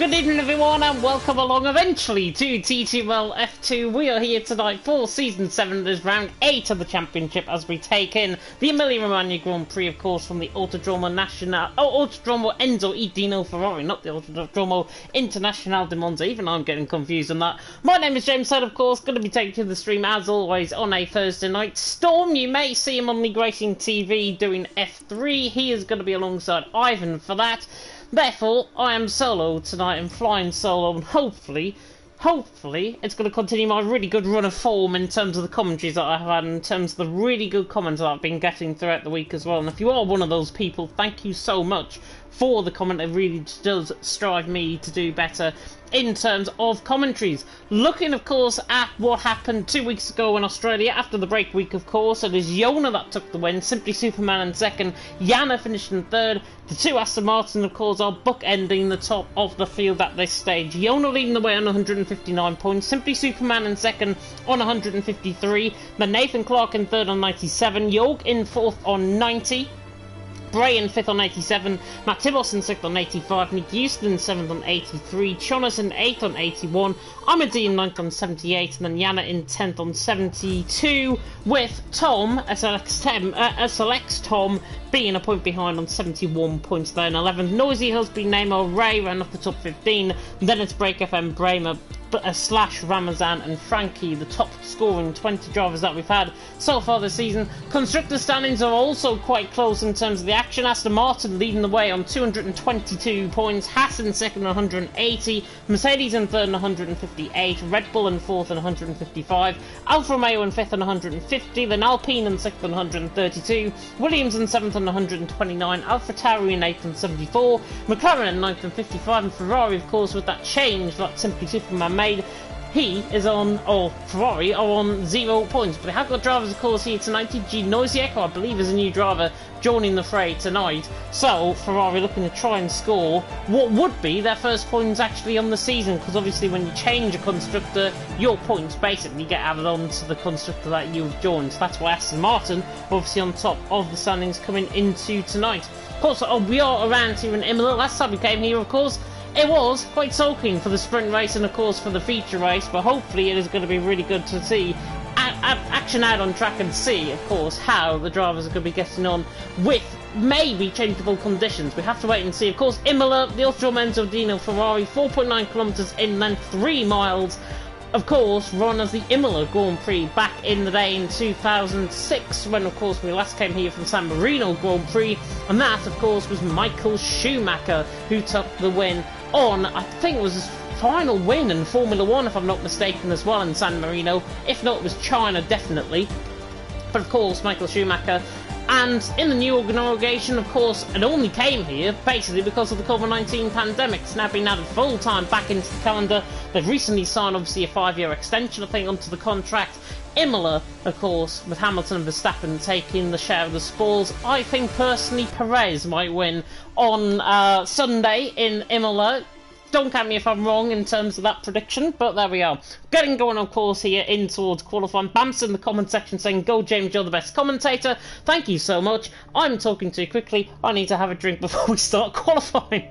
good evening everyone and welcome along eventually to TTML F2. We are here tonight for Season 7, this round 8 of the Championship as we take in the Emilia Romagna Grand Prix, of course, from the Autodromo Enzo e Dino Ferrari, not the Autodromo Internazionale di Monza. Even I'm getting confused on that. My name is James Head, of course, going to be taking to the stream as always on a Thursday night. Storm, you may see him on League Racing TV doing F3. He is going to be alongside Ivan for that. Therefore, I am solo tonight and flying solo, and hopefully, it's going to continue my really good run of form in terms of the commentaries that I've had, in terms of the really good comments that I've been getting throughout the week as well. And if you are one of those people, thank you so much for the comment. It really does strive me to do better in terms of commentaries. Looking, of course, at what happened 2 weeks ago in Australia after the break week, of course. It is Jona that took the win, Simply Superman in second, Jana finished in third. The two Aston Martin, of course, are bookending the top of the field at this stage. Jona leading the way on 159 points, Simply Superman in second on 153, then Nathan Clark in third on 97, Jorg in fourth on 90. Bray in 5th on 87, Matt Tibos in 6th on 85, Nick Houston in 7th on 83, Chonas in 8th on 81, Amadi in 9th on 78, and then Yana in 10th on 72, with Tom, SLX Tom, being a point behind on 71 points there in 11th. Noisy Husby, Neymar, Ray ran off the top 15, then it's Break FM, Bramer, slash Ramazan and Frankie, the top scoring 20 drivers that we've had so far this season. Constructor standings are also quite close in terms of the action. Aston Martin leading the way on 222 points, Haas in second on 180, Mercedes in third on 158, Red Bull in fourth on 155, Alfa Romeo in fifth on 150, then Alpine in sixth on 132, Williams in seventh on 129, AlphaTauri in eighth on 74, McLaren in ninth on 55, and Ferrari, of course, with that change that Simply Superman made, he is on, or Ferrari are on 0 points. But they have got drivers, of course, here tonight. TG Noisiek, I believe, is a new driver joining the fray tonight. So Ferrari looking to try and score what would be their first points actually on the season, because obviously when you change a constructor, your points basically get added on to the constructor that you've joined. So that's why Aston Martin obviously on top of the standings coming into tonight. Of course, we are around here in Imola. Last time we came here, of course, it was quite soaking for the sprint race and of course for the feature race, but hopefully it is going to be really good to see action out on track and see, of course, how the drivers are going to be getting on with maybe changeable conditions. We have to wait and see. Of course, Imola, the Autodromo Enzo Dino Ferrari, 4.9 kilometres in length, 3 miles. Of course, run as the Imola Grand Prix back in the day in 2006, when of course we last came here from San Marino Grand Prix, and that of course was Michael Schumacher who took the win on, I think it was his final win in Formula 1 if I'm not mistaken as well in San Marino. If not, it was China definitely. But of course, Michael Schumacher. And in the new organisation, of course, it only came here basically because of the COVID-19 pandemic. It's now been added full-time back into the calendar. They've recently signed, obviously, a 5-year extension, I think, onto the contract. Imola, of course, with Hamilton and Verstappen taking the share of the spoils. I think, personally, Perez might win on Sunday in Imola. Don't count me if I'm wrong in terms of that prediction, but there we are. Getting going, of course, here in towards qualifying. Bam's in the comment section saying, "Go James, you're the best commentator." Thank you so much. I'm talking too quickly. I need to have a drink before we start qualifying.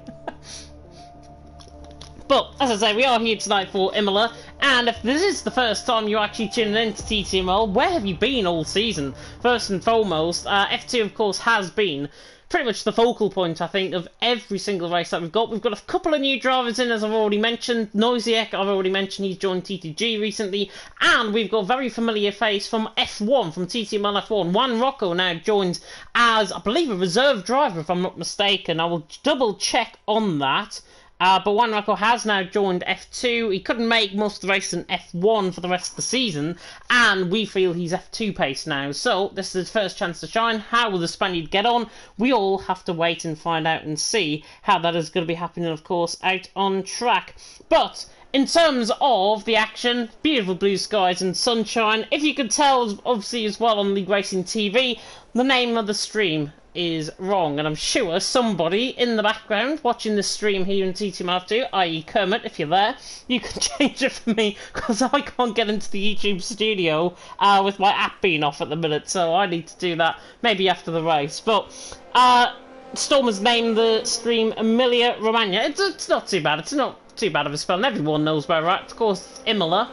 But, as I say, we are here tonight for Imola, and if this is the first time you're actually tuning in to TTML, where have you been all season? First and foremost, F2, of course, has been pretty much the focal point, I think, of every single race that we've got. We've got a couple of new drivers in, as I've already mentioned. Noisiek, I've already mentioned, he's joined TTG recently. And we've got a very familiar face from F1, from TTML F1. Juan Rocco now joins as, I believe, a reserve driver, if I'm not mistaken. I will double check on that. But Juan Rocco has now joined F2. He couldn't make most of the race in F1 for the rest of the season, and we feel he's F2 pace now. So this is his first chance to shine. How will the Spaniard get on? We all have to wait and find out and see how that is going to be happening, of course, out on track. But in terms of the action, beautiful blue skies and sunshine. If you could tell, obviously, as well on League Racing TV, the name of the stream is wrong, and I'm sure somebody in the background watching this stream here in TTML2, i.e. Kermit, if you're there, you can change it for me, because I can't get into the YouTube studio with my app being off at the minute, so I need to do that maybe after the race. But Storm has named the stream Emilia Romagna. It's not too bad. It's not too bad of a spelling. Everyone knows where we're at. Of course, Emilia.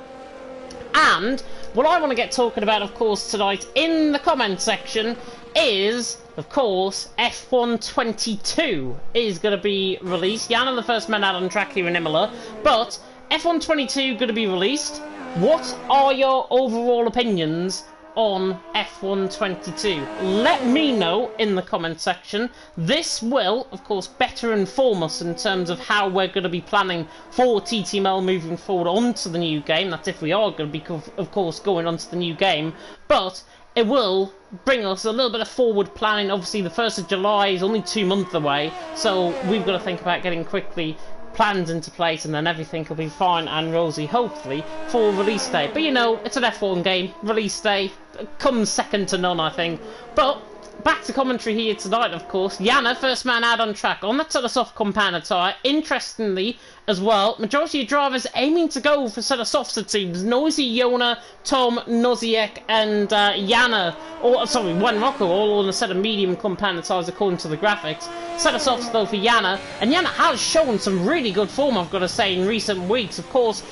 And what I want to get talking about, of course, tonight in the comment section is, of course, F122 is going to be released. Yana, the first man out on track here in Emilia. But F122 going to be released. What are your overall opinions on F122? Let me know in the comment section. This will, of course, better inform us in terms of how we're going to be planning for TTML moving forward onto the new game. That's if we are going to be, of course, going onto the new game. But it will bring us a little bit of forward planning. Obviously, the 1st of July is only 2 months away, so we've got to think about getting quickly plans into place, and then everything will be fine and rosy, hopefully, for release day. But you know, it's an F1 game. Release day comes second to none, I think. But back to commentary here tonight, of course. Yana, first man out on track on that Soda Soft compound tyre. Interestingly, as well, majority of drivers aiming to go for Soda Softs, it seems. Noisy, Yona, Tom, Noziek, and Yana, or sorry, One Rocco, all on a set of medium compound tyres according to the graphics. Soda Softs though for Yana, and Yana has shown some really good form, I've got to say, in recent weeks. Of course,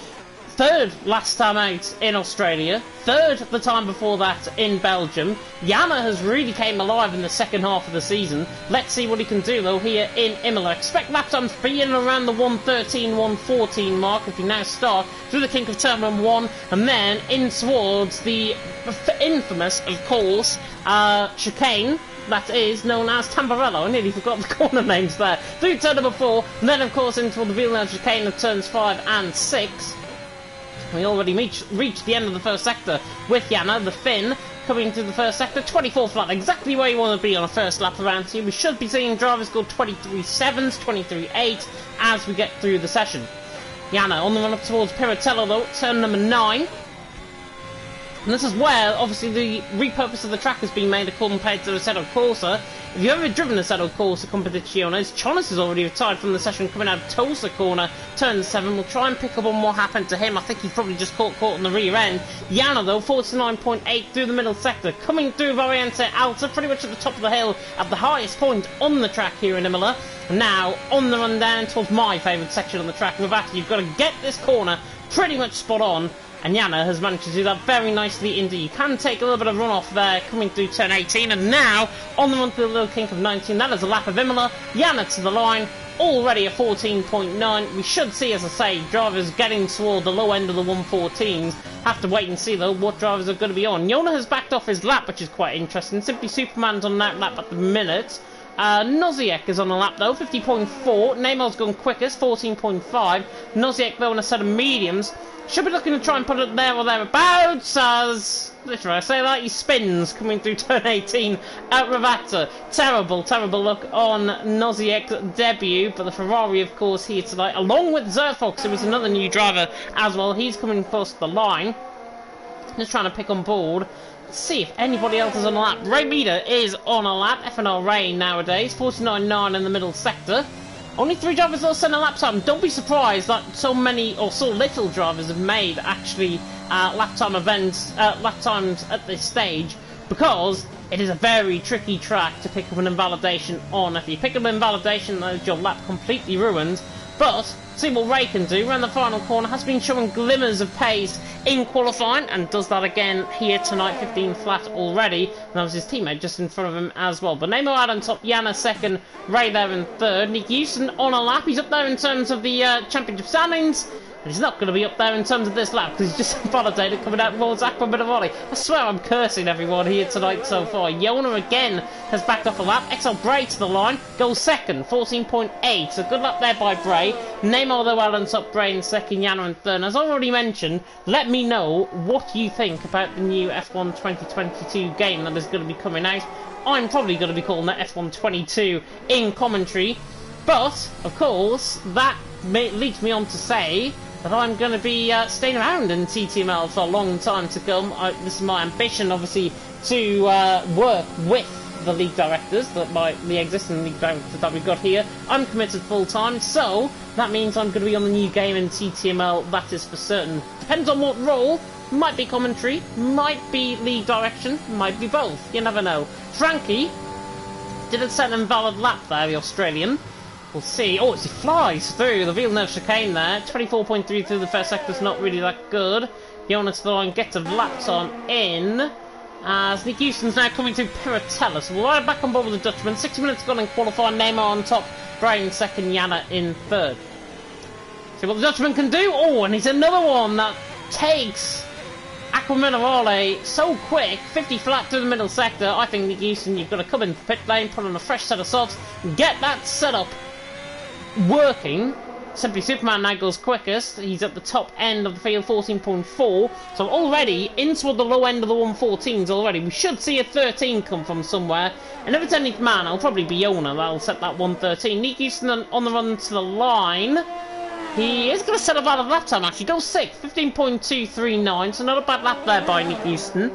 3rd last time out in Australia, 3rd the time before that in Belgium. Yana has really came alive in the second half of the season. Let's see what he can do though here in Imola. Expect lap times to be in around the 1:13, 1:14 mark if you now start through the kink of turn 1 and then in towards the infamous, of course, chicane that is known as Tamburello. I nearly forgot the corner names there. Through turn number 4, and then of course into the Villeneuve chicane of turns 5 and 6. We already reached the end of the first sector with Yana, the Finn, coming to the first sector. 24th lap, exactly where you want to be on a first lap around here. We should be seeing drivers go 23.7s, 23.8 as we get through the session. Yana on the run up towards Piratello though, turn number 9. And this is where, obviously, the repurpose of the track has been made according to the Assetto Corsa. If you've ever driven the Assetto Corsa Competizione, Chonis is already retired from the session coming out of Tulsa corner, turn 7. We'll try and pick up on what happened to him. I think he probably just caught on the rear end. Yana, though, 49.8 through the middle sector, coming through Variante Alta, pretty much at the top of the hill, at the highest point on the track here in Imola. Now, on the run down towards my favourite section on the track, Ravata, you've got to get this corner pretty much spot on. And Yana has managed to do that very nicely indeed. You can take a little bit of runoff there coming through turn 18. And now, on the run to the little kink of 19, that is a lap of Imola. Yana to the line, already a 14.9. We should see, as I say, drivers getting toward the low end of the 114s. Have to wait and see, though, what drivers are going to be on. Yona has backed off his lap, which is quite interesting. Simply Superman's on that lap at the minute. Noziek is on the lap though, 50.4. Neymar's gone quickest, 14.5. Noziek though on a set of mediums. Should be looking to try and put it there or thereabouts as, literally I say that, he spins coming through turn 18 at Ravata. Terrible, terrible look on Noziek's debut, but the Ferrari of course here tonight, along with Zerfox, who was another new driver as well. He's coming across the line. Just trying to pick on board. Let's see if anybody else is on a lap. Ray Meter is on a lap. FNL Ray nowadays. 49.9 in the middle sector. Only 3 drivers will send a lap time. Don't be surprised that so many or so little drivers have made actually lap time events, lap times at this stage, because it is a very tricky track to pick up an invalidation on. If you pick up an invalidation, then your lap completely ruined. But see what Ray can do. Around the final corner, has been showing glimmers of pace in qualifying, and does that again here tonight, 15 flat already. And that was his teammate just in front of him as well. But Neymar out on top, Yana second, Ray there in third. Nick Houston on a lap. He's up there in terms of the championship standings. And he's not going to be up there in terms of this lap because he's just validated coming out towards Aqua Minavoli. I swear I'm cursing everyone here tonight so far. Yona again has backed off a lap. XL Bray to the line, goes second, 14.8. So good luck there by Bray. Neymar though out on top, Bray in second, Yana in third. As I already mentioned, let me know what you think about the new F1 2022 game that is going to be coming out. I'm probably going to be calling that F1 22 in commentary. But, of course, that leads me on to say that I'm going to be staying around in TTML for a long time to come. This is my ambition, obviously, to work with the league directors, the existing league directors that we've got here. I'm committed full-time, so that means I'm going to be on the new game in TTML, that is for certain. Depends on what role. Might be commentary, might be league direction, might be both. You never know. Frankie Didn't set an invalid lap there, the Australian. We'll see. Oh, he flies through the Villeneuve chicane there. 24.3 through the first sector's not really that good. Yona to the line, gets a lap time in. As Nick Houston's now coming to Piratella. So we're right back on board with the Dutchman. 60 minutes gone in qualifying. Neymar on top. Brian in second. Yana in third. See what the Dutchman can do. Oh, and he's another one that takes Aqua Minerale so quick. 50 flat through the middle sector. I think Nick Houston, you've got to come in pit lane, put on a fresh set of softs, and get that setup working. Simply Superman now goes quickest. He's at the top end of the field, 14.4. So already into the low end of the 114s already. We should see a 13 come from somewhere. And if it's any man, it'll probably be Yona that'll set that 113. Nick Houston on the run to the line. He is going to set a bad lap time actually. Goes 6th, 15.239. So not a bad lap there by Nick Houston.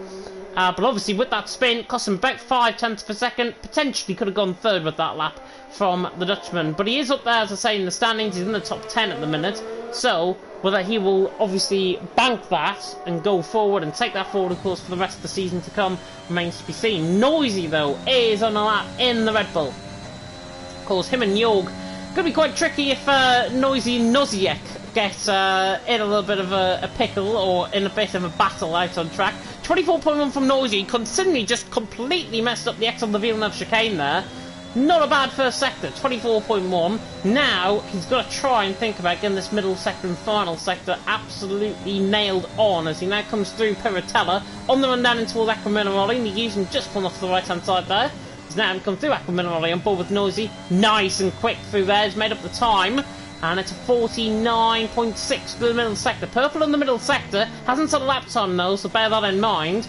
But obviously with that spin, cost him about 5 tenths per second. Potentially could have gone third with that lap from the Dutchman. But he is up there, as I say, in the standings. He's in the top 10 at the minute. So whether he will obviously bank that and go forward and take that forward, of course, for the rest of the season to come remains to be seen. Noisy, though, is on a lap in the Red Bull. Of course, him and Jorg could be quite tricky if Noisy and Noziek get in a little bit of a pickle or in a bit of a battle out on track. 24.1 from Noisy, considering he just completely messed up the X on the Villeneuve chicane there. Not a bad first sector, 24.1. Now he's got to try and think about getting this middle sector and final sector absolutely nailed on as he now comes through Piratella on the run down in towards Aqua Minerale. And he's using just pulling off to the right hand side there. He's now come through Aqua Minerale on board with Noisy. Nice and quick through there. He's made up the time. And it's a 49.6 through the middle sector. Purple in the middle sector. Hasn't set a lap time though, so bear that in mind.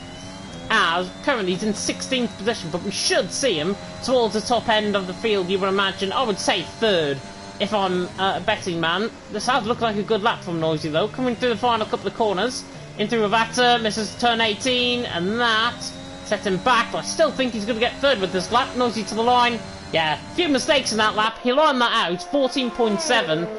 As currently he's in 16th position, but we should see him towards the top end of the field, you would imagine. I would say third, if I'm a betting man. This has looked like a good lap from Noisy though. Coming through the final couple of corners. Into Ravata, misses turn 18, and that sets him back. But I still think he's going to get third with this lap. Noisy to the line. Yeah, a few mistakes in that lap. He'll iron that out, 14.7.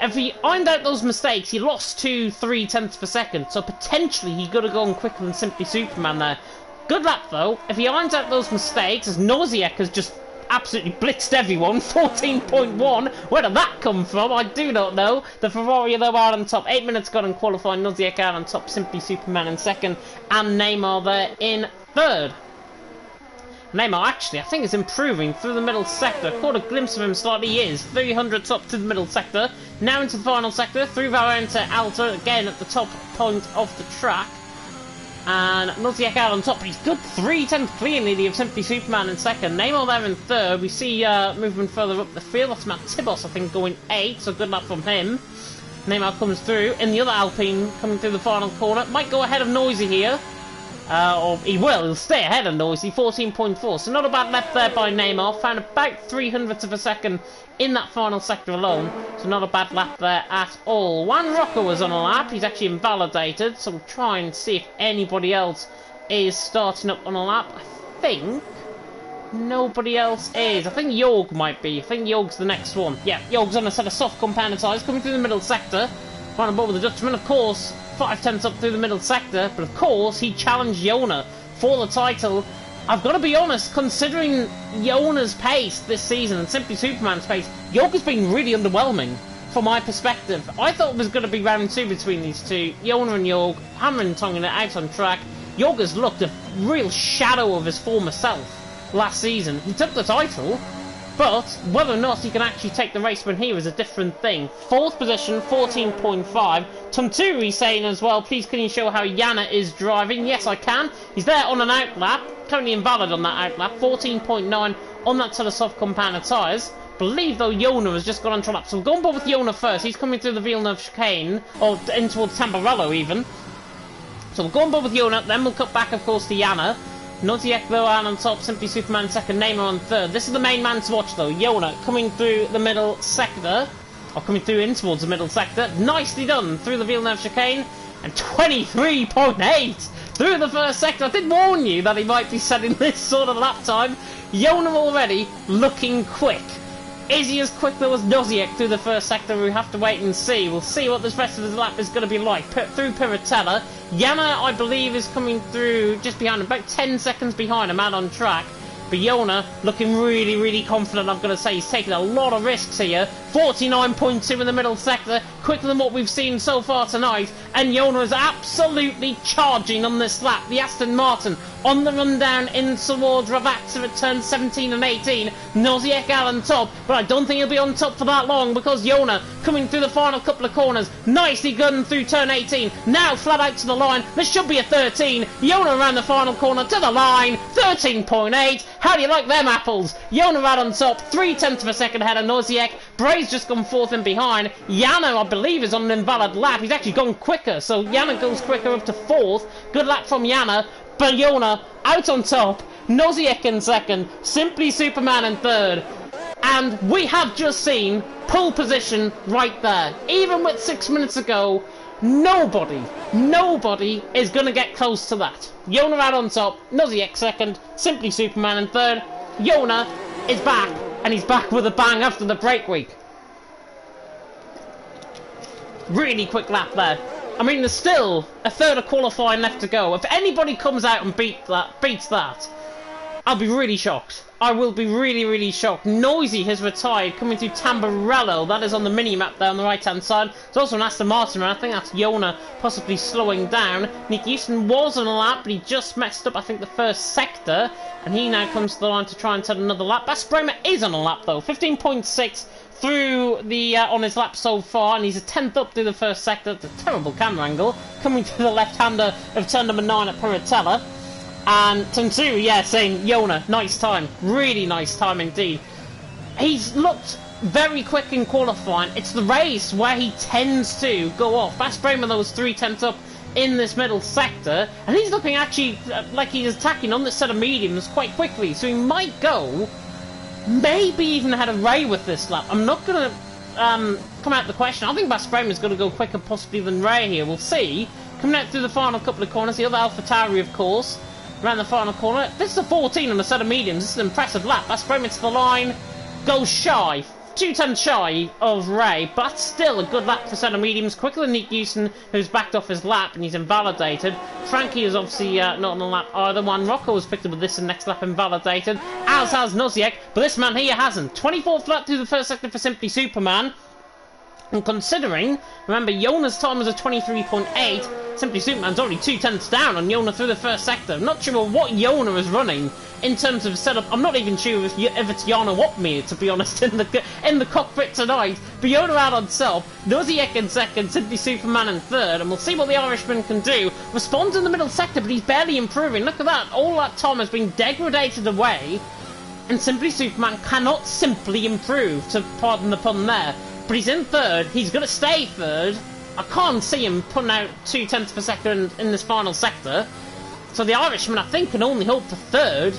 If he ironed out those mistakes, he lost 2-3 tenths per second. So potentially he could have gone quicker than Simply Superman there. Good lap though. If he irons out those mistakes, as Noziek has just absolutely blitzed everyone, 14.1. Where did that come from? I do not know. The Ferrari though are on top. 8 minutes gone in qualifying. Noziek out on top. Simply Superman in second. And Neymar there in third. Neymar actually, I think, is improving through the middle sector. Caught a glimpse of him slightly. He is 300 top to the middle sector. Now into the final sector. Through Varane to Alta. Again at the top point of the track. And Noziek out on top. He's good 3 tenths clear nearly of Simply Superman in second. Neymar there in third. We see movement further up the field. That's Matt Tibos, I think, going 8. So good luck from him. Neymar comes through. In the other Alpine, coming through the final corner. Might go ahead of Noisy here. Or he will. He'll stay ahead of Noisy. 14.4. So not a bad lap there by Neymar. Found about 300ths of a second in that final sector alone. So not a bad lap there at all. Juan Roca was on a lap. He's actually invalidated. So we'll try and see if anybody else is starting up on a lap. I think nobody else is. I think Jorg might be. I think Jorg's the next one. Yeah, Jorg's on a set of soft compounded tyres coming through the middle sector. Right on board with the Dutchman, of course. 5 tenths up through the middle sector, but of course he challenged Yona for the title. I've got to be honest, considering Yona's pace this season and Simply Superman's pace, Jorg has been really underwhelming from my perspective. I thought it was going to be round 2 between these two, Yona and Jorg, hammering and tonguing it out on track. Jorg has looked a real shadow of his former self last season. He took the title, but whether or not he can actually take the race win here is a different thing. 4th position, 14.5. Tunturi saying as well, please can you show how Yana is driving? Yes, I can. He's there on an outlap. Currently invalid on that outlap. 14.9 on that set of soft compounded tyres. Believe though Yona has just gone on to lap. So we'll go on board with Yona first. He's coming through the Villeneuve chicane, or in towards Tamburello even. So we'll go on board with Yona, then we'll cut back of course to Yana. Noziek though on top, Simply Superman second, Neymar on third. This is the main man to watch though. Yona coming through the middle sector, or coming through in towards the middle sector. Nicely done through the Villeneuve chicane, and 23.8 through the first sector. I did warn you that he might be setting this sort of lap time. Yona already looking quick. Is he as quick though as Noziek through the first sector? We have to wait and see. We'll see what this rest of his lap is going to be like. Through Piratella. Yana, I believe, is coming through just behind him, about 10 seconds behind him, out on track. But Yona looking really, really confident, I've got to say. He's taking a lot of risks here. 49.2 in the middle sector, quicker than what we've seen so far tonight. And Yona is absolutely charging on this lap. The Aston Martin on the run down in towards Ravazza at turns 17 and 18. Noziek out on top, but I don't think he'll be on top for that long because Yona coming through the final couple of corners. Nicely gun through turn 18. Now flat out to the line. There should be a 13. Yona around the final corner to the line. 13.8. How do you like them apples? Yona out on top. 0.3 of a second ahead of Noziek. Bray's just gone fourth in behind. Yana, I believe, is on an invalid lap. He's actually gone quicker, so Yana goes quicker up to fourth. Good lap from Yana. But Yona out on top. Noziek in second. Simply Superman in third. And we have just seen pole position right there. Even with 6 minutes ago, nobody is going to get close to that. Yona out on top, Noziek second, Simply Superman in third. Yona is back, and he's back with a bang after the break week. Really quick lap there. I mean, there's still a third of qualifying left to go. If anybody comes out and beats that, I'll be really shocked. I will be really, really shocked. Noisy has retired, coming through Tamburello. That is on the mini-map there on the right-hand side. There's also an Aston Martin, and I think that's Yona possibly slowing down. Nick Houston was on a lap, but he just messed up, I think, the first sector. And he now comes to the line to try and set another lap. Bas Bremer is on a lap, though. 15.6 through the on his lap so far, and he's a 10th up through the first sector. It's a terrible camera angle. Coming to the left-hander of turn number 9 at Piratella. And turn 2, yeah, saying Yona, nice time. Really nice time indeed. He's looked very quick in qualifying. It's the race where he tends to go off. Bas Bremer, though, was 3/10 up in this middle sector, and he's looking actually like he's attacking on this set of mediums quite quickly, so he might go maybe even ahead of Ray with this lap. I'm not going to come out the question. I think Bas Bremer's going to go quicker possibly than Ray here. We'll see. Coming out through the final couple of corners, the other AlphaTauri, of course, around the final corner. This is a 14 on a set of mediums. This is an impressive lap. Bas Bremer to the line, goes shy. 2/10 shy of Ray, but still a good lap for set of mediums. Quicker than Nick Houston, who's backed off his lap and he's invalidated. Frankie is obviously not on the lap either. Juan Rocco was picked up with this and next lap invalidated, as has Noziek, but this man here hasn't. 24th lap through the first sector for Simply Superman. And considering, remember, Yona's time was a 23.8. Simply Superman's already 2/10 down on Yona through the first sector. I'm not sure what Yona is running in terms of setup. I'm not even sure if it's Yana Watmere, to be honest, in the cockpit tonight. But Yona out on top, Noziek in second, Simply Superman in third, and we'll see what the Irishman can do. Responds in the middle sector, but he's barely improving. Look at that, all that time has been degraded away, and Simply Superman cannot simply improve, to pardon the pun there. But he's in third, he's going to stay third. I can't see him putting out 2/10 per second in this final sector. So the Irishman, I think, can only hope for third.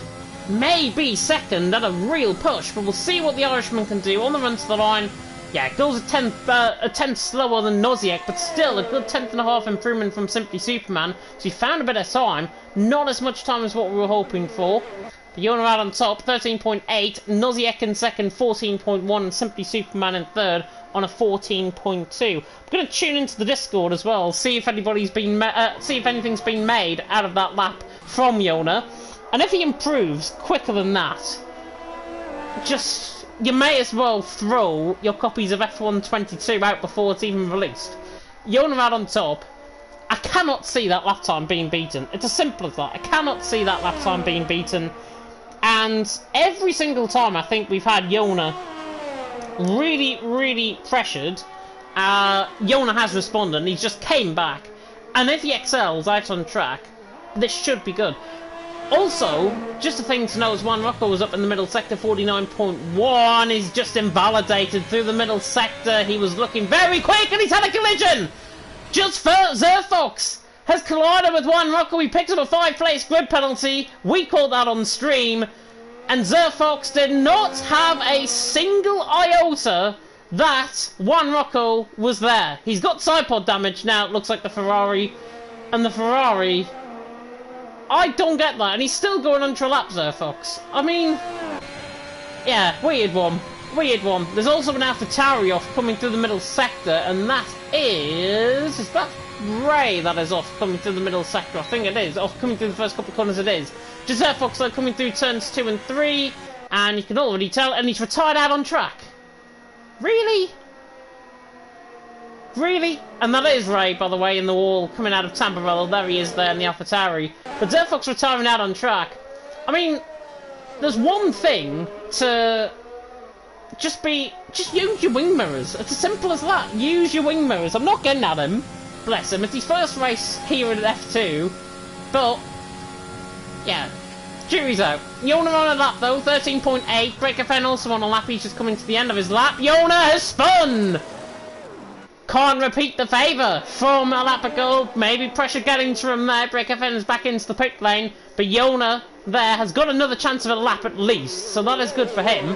Maybe second at a real push, but we'll see what the Irishman can do on the run to the line. Yeah, it goes a tenth slower than Noziek, but still a good 10.5 improvement from Simply Superman. So he found a bit of time, not as much time as what we were hoping for. Yona out on top, 13.8, Noziek in second, 14.1, and Simply Superman in third on a 14.2. I'm going to tune into the Discord as well, see if anything's been made out of that lap from Yona, and if he improves quicker than that, you may as well throw your copies of F1 22 out before it's even released. Yona out on top. I cannot see that lap time being beaten. It's as simple as that. I cannot see that lap time being beaten. And every single time I think we've had Yona really, really pressured, Yona has responded and he's just came back. And if he excels out on track, this should be good. Also, just a thing to know is Juan Rocco was up in the middle sector, 49.1. He's just invalidated through the middle sector. He was looking very quick and he's had a collision! Just for Zerfox has collided with Juan Rocco. He picked up a 5-place grid penalty. We caught that on stream. And Zerfox did not have a single iota that Juan Rocco was there. He's got side pod damage now, it looks like the Ferrari. And the Ferrari, I don't get that. And he's still going ultra lap, Zerfox. I mean, yeah, weird one. weird one. There's also an AlphaTauri off coming through the middle sector, and that is that Ray that is off coming through the middle sector? I think it is. Off coming through the first couple of corners it is. Joseph Fox though coming through turns 2 and 3, and you can already tell, and he's retired out on track. Really? Really? And that is Ray, by the way, in the wall, coming out of Tamburello. There he is there in the AlphaTauri. But Zerfox retiring out on track. I mean, there's one thing to just use your wing mirrors. It's as simple as that. Use your wing mirrors. I'm not getting at him. Bless him. It's his first race here at F2. But, yeah. Jury's out. Yona on a lap though, 13.8. Breakerfen also on a lap. He's just coming to the end of his lap. Yona has spun! Can't repeat the favour from a lap ago. Maybe pressure getting to him there. Breakerfen is back into the pit lane. But Yona there has got another chance of a lap at least. So that is good for him.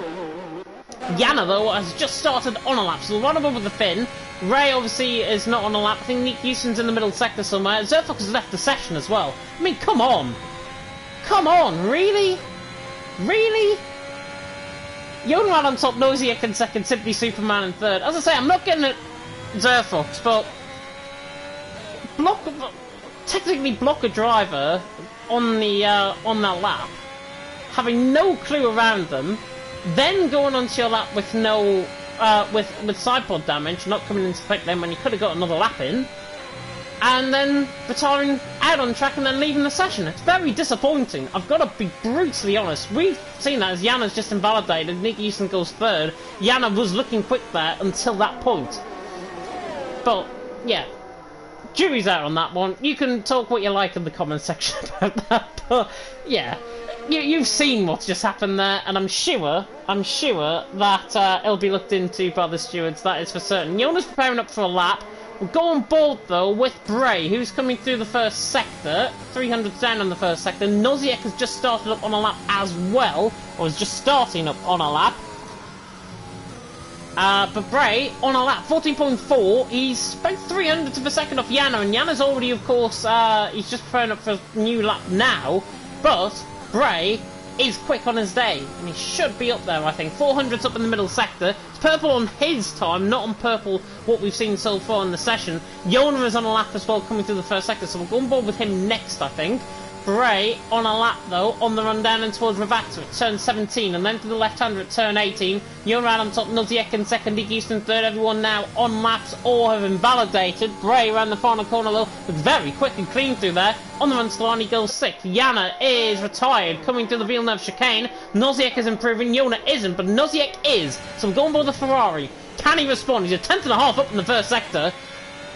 Yana though has just started on a lap. So one of them with the Finn. Ray obviously is not on a lap. I think Nick Houston's in the middle sector somewhere. Zerfox has left the session as well. I mean, come on. Come on, really? Really? Yona out on top, Noziak in second, Simply Superman in third. As I say, I'm not getting it Zerfox, but technically block a driver on that lap, having no clue around them, then going onto your lap with no with side pod damage, not coming into pit lane when you could have got another lap in, and then retiring out on track and then leaving the session. It's very disappointing. I've got to be brutally honest. We've seen that as Yana's just invalidated. Nick Houston goes third. Yana was looking quick there until that point. But, yeah, jury's out on that one. You can talk what you like in the comment section about that, but, yeah, you've seen what's just happened there, and I'm sure that it'll be looked into by the stewards, that is for certain. Yona's preparing up for a lap. We'll go on board, though, with Bray, who's coming through the first sector, 300 down on the first sector. Noziek has just started up on a lap as well, or is just starting up on a lap. But Bray, on a lap, 14.4, he's about 300th of a second off Yana, and Yana's already, of course, he's just preparing up for a new lap now, but Bray is quick on his day, and he should be up there, I think. 400's up in the middle sector. It's purple on his time, not on purple what we've seen so far in the session. Yona is on a lap as well, coming through the first sector, so we'll go on board with him next, I think. Bray on a lap though, on the run down and towards Ravata at turn 17, and then to the left-hander at turn 18. You're out on top, Noziek in second, Nick Houston third, everyone now on laps or have invalidated. Bray around the final corner though, but very quick and clean through there. On the run to the line, he goes sixth. Yana is retired, coming through the Villeneuve chicane. Noziek is improving, Yona isn't, but Noziek is. So we're going for the Ferrari. Can he respond? He's a tenth and a half up in the first sector.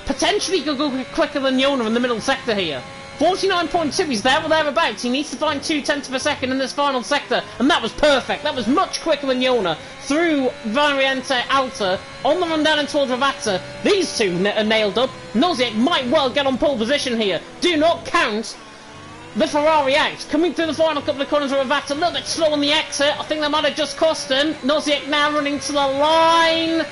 Potentially could go quicker than Yona in the middle sector here. 49.2, he's there or thereabouts. He needs to find 2/10 of a second in this final sector, and that was perfect. That was much quicker than Yona. Through Variante Alta, on the run down and towards Ravata. These two are nailed up. Noziek might well get on pole position here. Do not count the Ferrari out. Coming through the final couple of corners of Ravata, a little bit slow on the exit. I think that might have just cost him. Noziek now running to the line.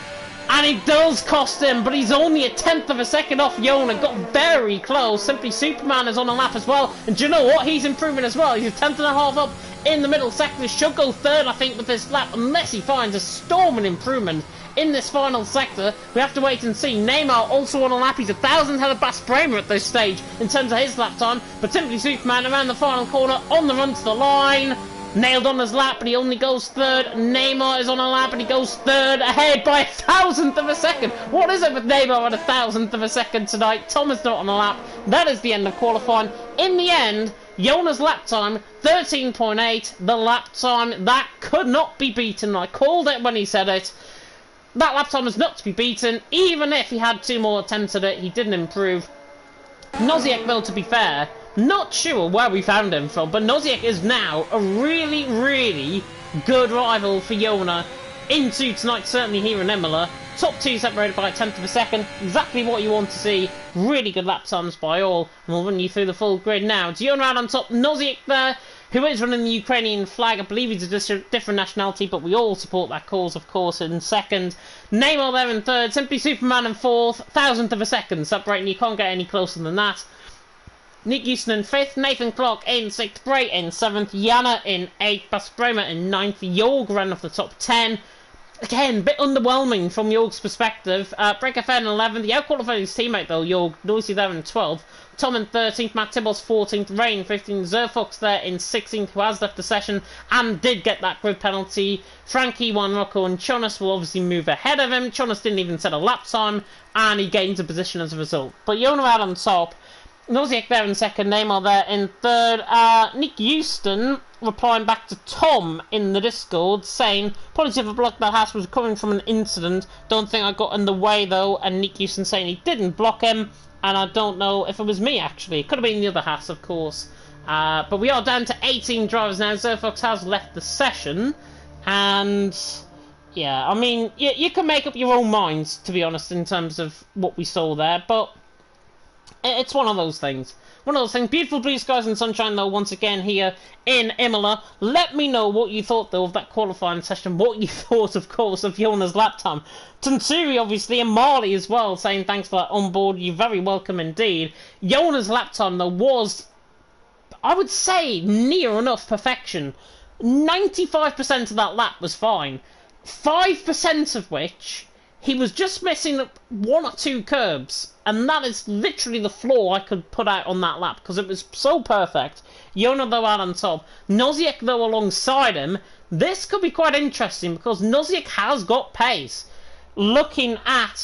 And it does cost him, but he's only a tenth of a second off Yona. Got very close. Simply Superman is on a lap as well. And do you know what? He's improving as well. He's a tenth and a half up in the middle sector. Should go third, I think, with this lap, unless he finds a storming improvement in this final sector. We have to wait and see. Neymar also on a lap. He's 1,000 ahead of Bas Bremer at this stage in terms of his lap time. But Simply Superman around the final corner on the run to the line. Nailed on his lap, but he only goes third. Neymar is on a lap, and he goes third, ahead by 1,000th of a second. What is it with Neymar at 1,000th of a second tonight? Tom is not on a lap. That is the end of qualifying. In the end, Yona's lap time, 13.8. The lap time, that could not be beaten. I called it when he said it. That lap time is not to be beaten. Even if he had 2 more attempts at it, he didn't improve. Noziek, though, to be fair, not sure where we found him from, but Noziek is now a really, really good rival for Yona into tonight, certainly here in Emilia. Top 2 separated by a tenth of a second. Exactly what you want to see. Really good lap times by all. And we'll run you through the full grid now. It's Yona out on top. Noziek there, who is running the Ukrainian flag. I believe he's a different nationality, but we all support that cause, of course, in second. Neymar there in third. Simply Superman in fourth. 1,000th of a second separating. You can't get any closer than that. Nick Houston in 5th, Nathan Clark in 6th, Bray in 7th, Yana in 8th, Bas Bremer in 9th, Jorg ran off the top 10, again, a bit underwhelming from Jorg's perspective. Breaker Fed in 11th. He outqualified his teammate, though, Jorg. Noisy there in 12th. Tom in 13th. Matt Tibos 14th. Ray in 15th. Zerfox there in 16th, who has left the session and did get that grid penalty. Frankie, Juan Rocco, and Chonas will obviously move ahead of him. Chonas didn't even set a lap time, and he gains a position as a result. But Yona out on top. Noziek there in second, Neymar there in third. Nick Houston replying back to Tom in the Discord saying, apologies if I blocked that Haas, was coming from an incident. Don't think I got in the way though. And Nick Houston saying he didn't block him. And I don't know if it was me actually. It could have been the other Haas, of course. But we are down to 18 drivers now. Zerfox has left the session. And yeah, I mean, you can make up your own minds, to be honest, in terms of what we saw there. But it's one of those things. One of those things. Beautiful blue skies and sunshine, though, once again here in Imola. Let me know what you thought, though, of that qualifying session. What you thought, of course, of Jona's lap time. Tansuri, obviously, and Marley as well, saying thanks for that on board. You're very welcome indeed. Jona's lap time, though, was, I would say, near enough perfection. 95% of that lap was fine. 5% of which he was just missing one or two curbs, and that is literally the flaw I could put out on that lap, because it was so perfect. Yona, though, out on top. Noziek, though, alongside him. This could be quite interesting, because Noziek has got pace. Looking at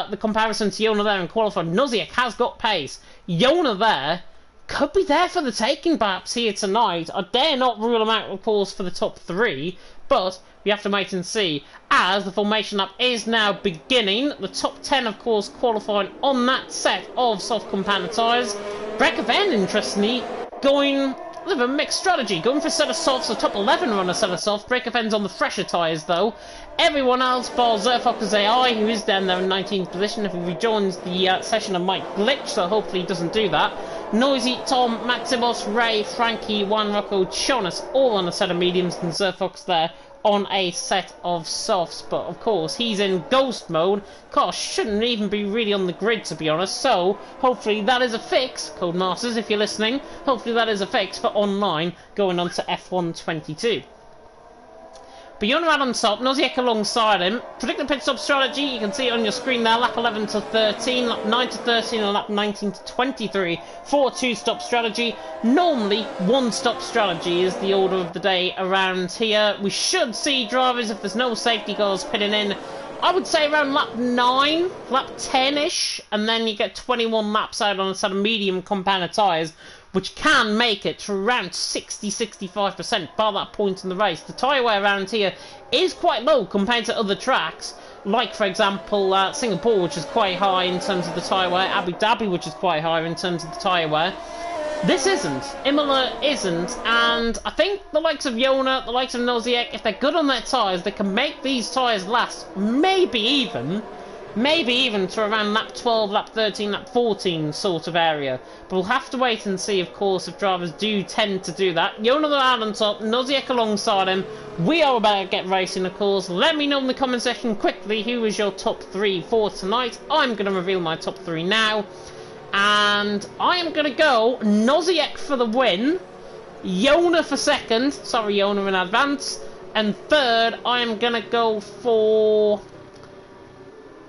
the comparison to Yona there in qualifying, Noziek has got pace. Yona there could be there for the taking, perhaps, here tonight. I dare not rule him out, of course, for the top three, but we have to wait and see, as the formation lap is now beginning. The top 10, of course, qualifying on that set of soft compound tyres. Breaker Fed, interestingly, going a little bit of a mixed strategy, going for a set of softs. The top 11 are on a set of softs. Breaker Fed's on the fresher tyres, though. Everyone else, bar Zerfox AI, who is down there in 19th position. If he rejoins the session, it might glitch, so hopefully he doesn't do that. Noisy, Tom, Maximos, Ray, Frankie, Juan Rocco, Jonas, all on a set of mediums, and Zerfox there on a set of softs. But of course he's in ghost mode. Car shouldn't even be really on the grid, to be honest, so hopefully that is a fix, Codemasters, if you're listening. Hopefully that is a fix for online going on to F1 22. But Yona out on top, Noziek alongside him. Predicted pit stop strategy, you can see it on your screen there. Lap 11 to 13, lap 9 to 13, and lap 19 to 23 for a two-stop strategy. Normally, one-stop strategy is the order of the day around here. We should see drivers, if there's no safety cars, pitting in, I would say around lap 9, lap 10-ish, and then you get 21 laps out on a set of medium compound tyres, which can make it to around 60-65% by that point in the race. The tyre wear around here is quite low compared to other tracks, like, for example, Singapore, which is quite high in terms of the tyre wear, Abu Dhabi, which is quite high in terms of the tyre wear. This isn't. Imola isn't, and I think the likes of Yona, the likes of Noziek, if they're good on their tyres, they can make these tyres last, maybe even to around lap 12, lap 13, lap 14 sort of area. But we'll have to wait and see, of course, if drivers do tend to do that. Yona out on top, Noziek alongside him. We are about to get racing, of course. Let me know in the comment section quickly who is your top 3 for tonight. I'm going to reveal my top 3 now. And I am going to go Noziek for the win, Yona for second, sorry Yona in advance, and third I am going to go for,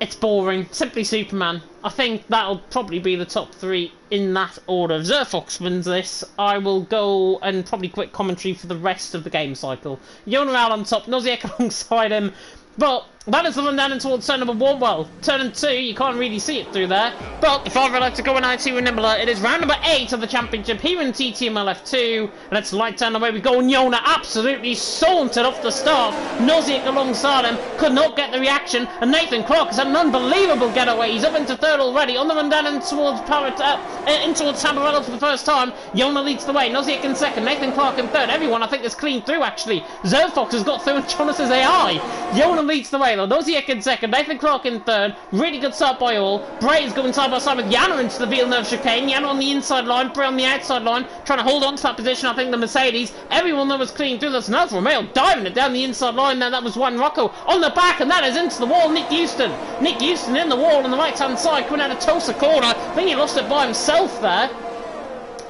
it's boring, Simply Superman. I think that'll probably be the top 3 in that order. If Zerfox wins this, I will go and probably quit commentary for the rest of the game cycle. Yona out on top, Noziek alongside him. But that is the run down towards turn number 1. Well, turn number 2, you can't really see it through there. But if I'd like to go in I2 in Imola, it is round number 8 of the championship here in TTML F2. Let's light down away we go. And Yona absolutely sauntered off the start. Noziek alongside him could not get the reaction. And Nathan Clark has had an unbelievable getaway. He's up into third already. On the run down in towards Tabarello for the first time. Yona leads the way. Noziek in second. Nathan Clark in third. Everyone, I think, is clean through, actually. Zerfox has got through and Jonas' AI. Yona leads the way, though. Noziek in second. Nathan Clark in third. Really good start by all. Bray is going side by side with Yana into the Villeneuve chicane. Yana on the inside line. Bray on the outside line. Trying to hold on to that position, I think, the Mercedes. Everyone that was clean through. That's an Alfa Romeo diving it down the inside line. There, that was Juan Rocco on the back, and that is into the wall. Nick Houston. Nick Houston in the wall on the right-hand side, coming out of Tosa corner. I think he lost it by himself there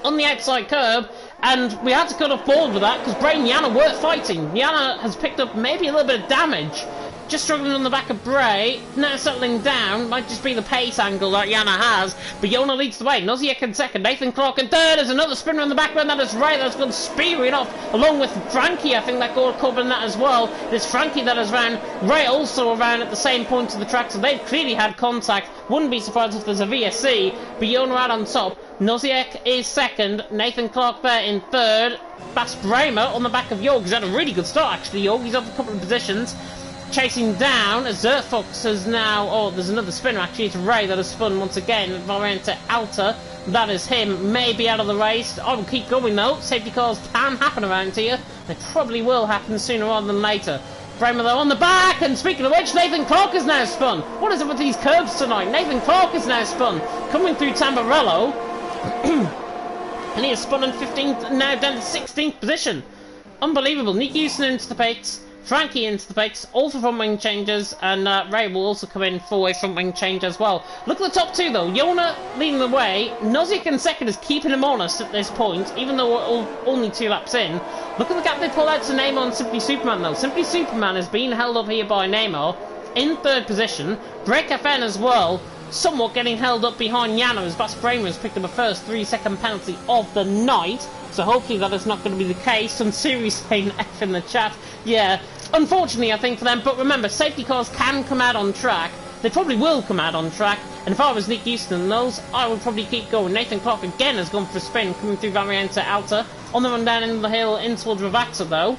on the outside curb. And we had to cut off forward with that because Bray and Yana weren't fighting. Yana has picked up maybe a little bit of damage just struggling on the back of Bray. Now settling down. Might just be the pace angle that Yana has. But Yona leads the way. Noziek in second. Nathan Clark in third. There's another sprinter in the background. That is Ray. That's gone spearing off. Along with Frankie. I think that got covering that as well. There's Frankie that is around. Ray also around at the same point of the track. So they've clearly had contact. Wouldn't be surprised if there's a VSC. But Yona out on top. Noziek is second. Nathan Clark there in third. Bas Bremer on the back of Jorg. He's had a really good start actually. Jorg. He's up a couple of positions. Chasing down, Zerfox has now... Oh, there's another spinner actually. It's Ray that has spun once again. Variante Alta. That is him. Maybe out of the race. I will keep going though. Safety cars can happen around here. They probably will happen sooner rather than later. Bremer though on the back. And speaking of which, Nathan Clark has now spun. What is it with these curbs tonight? Nathan Clark has now spun. Coming through Tamburello. And he has spun in 15th, now down to 16th position. Unbelievable. Nick Houston into the pits. Frankie into the pits, all for front wing changes, and Ray will also come in for a front wing change as well. Look at the top two though. Yona leading the way. Nozick in second is keeping him honest at this point, even though we're only 2 laps in. Look at the gap they pull out to Neymar and Simply Superman though. Simply Superman is being held up here by Neymar in third position. Break FN as well, somewhat getting held up behind Yana as Bas Bremer has picked up a first 3-second penalty of the night. So hopefully that is not going to be the case. Some series saying F in the chat. Yeah, unfortunately I think for them. But remember, safety cars can come out on track. They probably will come out on track. And if I was Nick Houston and those, I would probably keep going. Nathan Clark again has gone for a spin, coming through Variante Alta. On the run down into the hill, in towards Ravaxa though.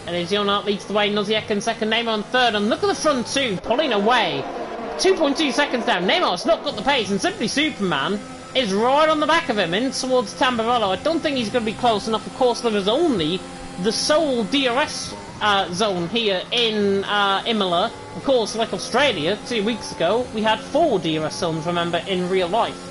And as Jonat leads the way, Noziek in second, Neymar on third. And look at the front two, pulling away. 2.2 seconds down. Neymar's not got the pace, and Simply Superman is right on the back of him in towards Tamburello. I don't think he's going to be close enough. Of course, there is only the sole DRS zone here in Emilia. Of course, like Australia 2 weeks ago, we had 4 DRS zones, remember, in real life.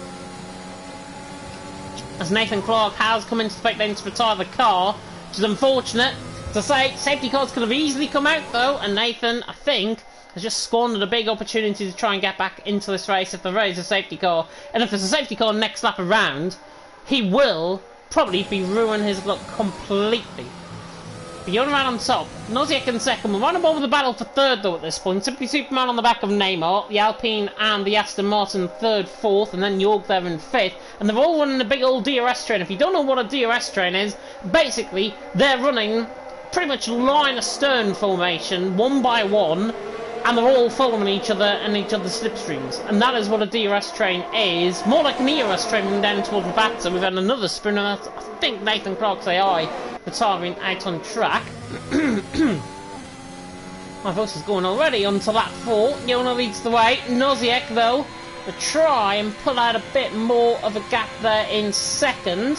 As Nathan Clark has come into the pit lane to retire the car, which is unfortunate. To say, safety cars could have easily come out though, and Nathan, I think, has just squandered a big opportunity to try and get back into this race if there is a safety car. And if there's a safety car next lap around, he will probably be ruining his luck completely. Beyond around on top, Noziek in second. We're running over the battle for third though at this point. Simply Superman on the back of Neymar, the Alpine and the Aston Martin third, fourth, and then Jorg there in fifth. And they're all running a big old DRS train. If you don't know what a DRS train is, basically they're running pretty much line astern formation, one by one, and they're all following each other and each other's slipstreams. And that is what a DRS train is. More like an ERS train moving down towards the back. So we've had another sprinter, I think Nathan Clark's AI, retiring out on track. My voice is going already on to lap 4. Yona leads the way. Noziek, though, to try and pull out a bit more of a gap there in second.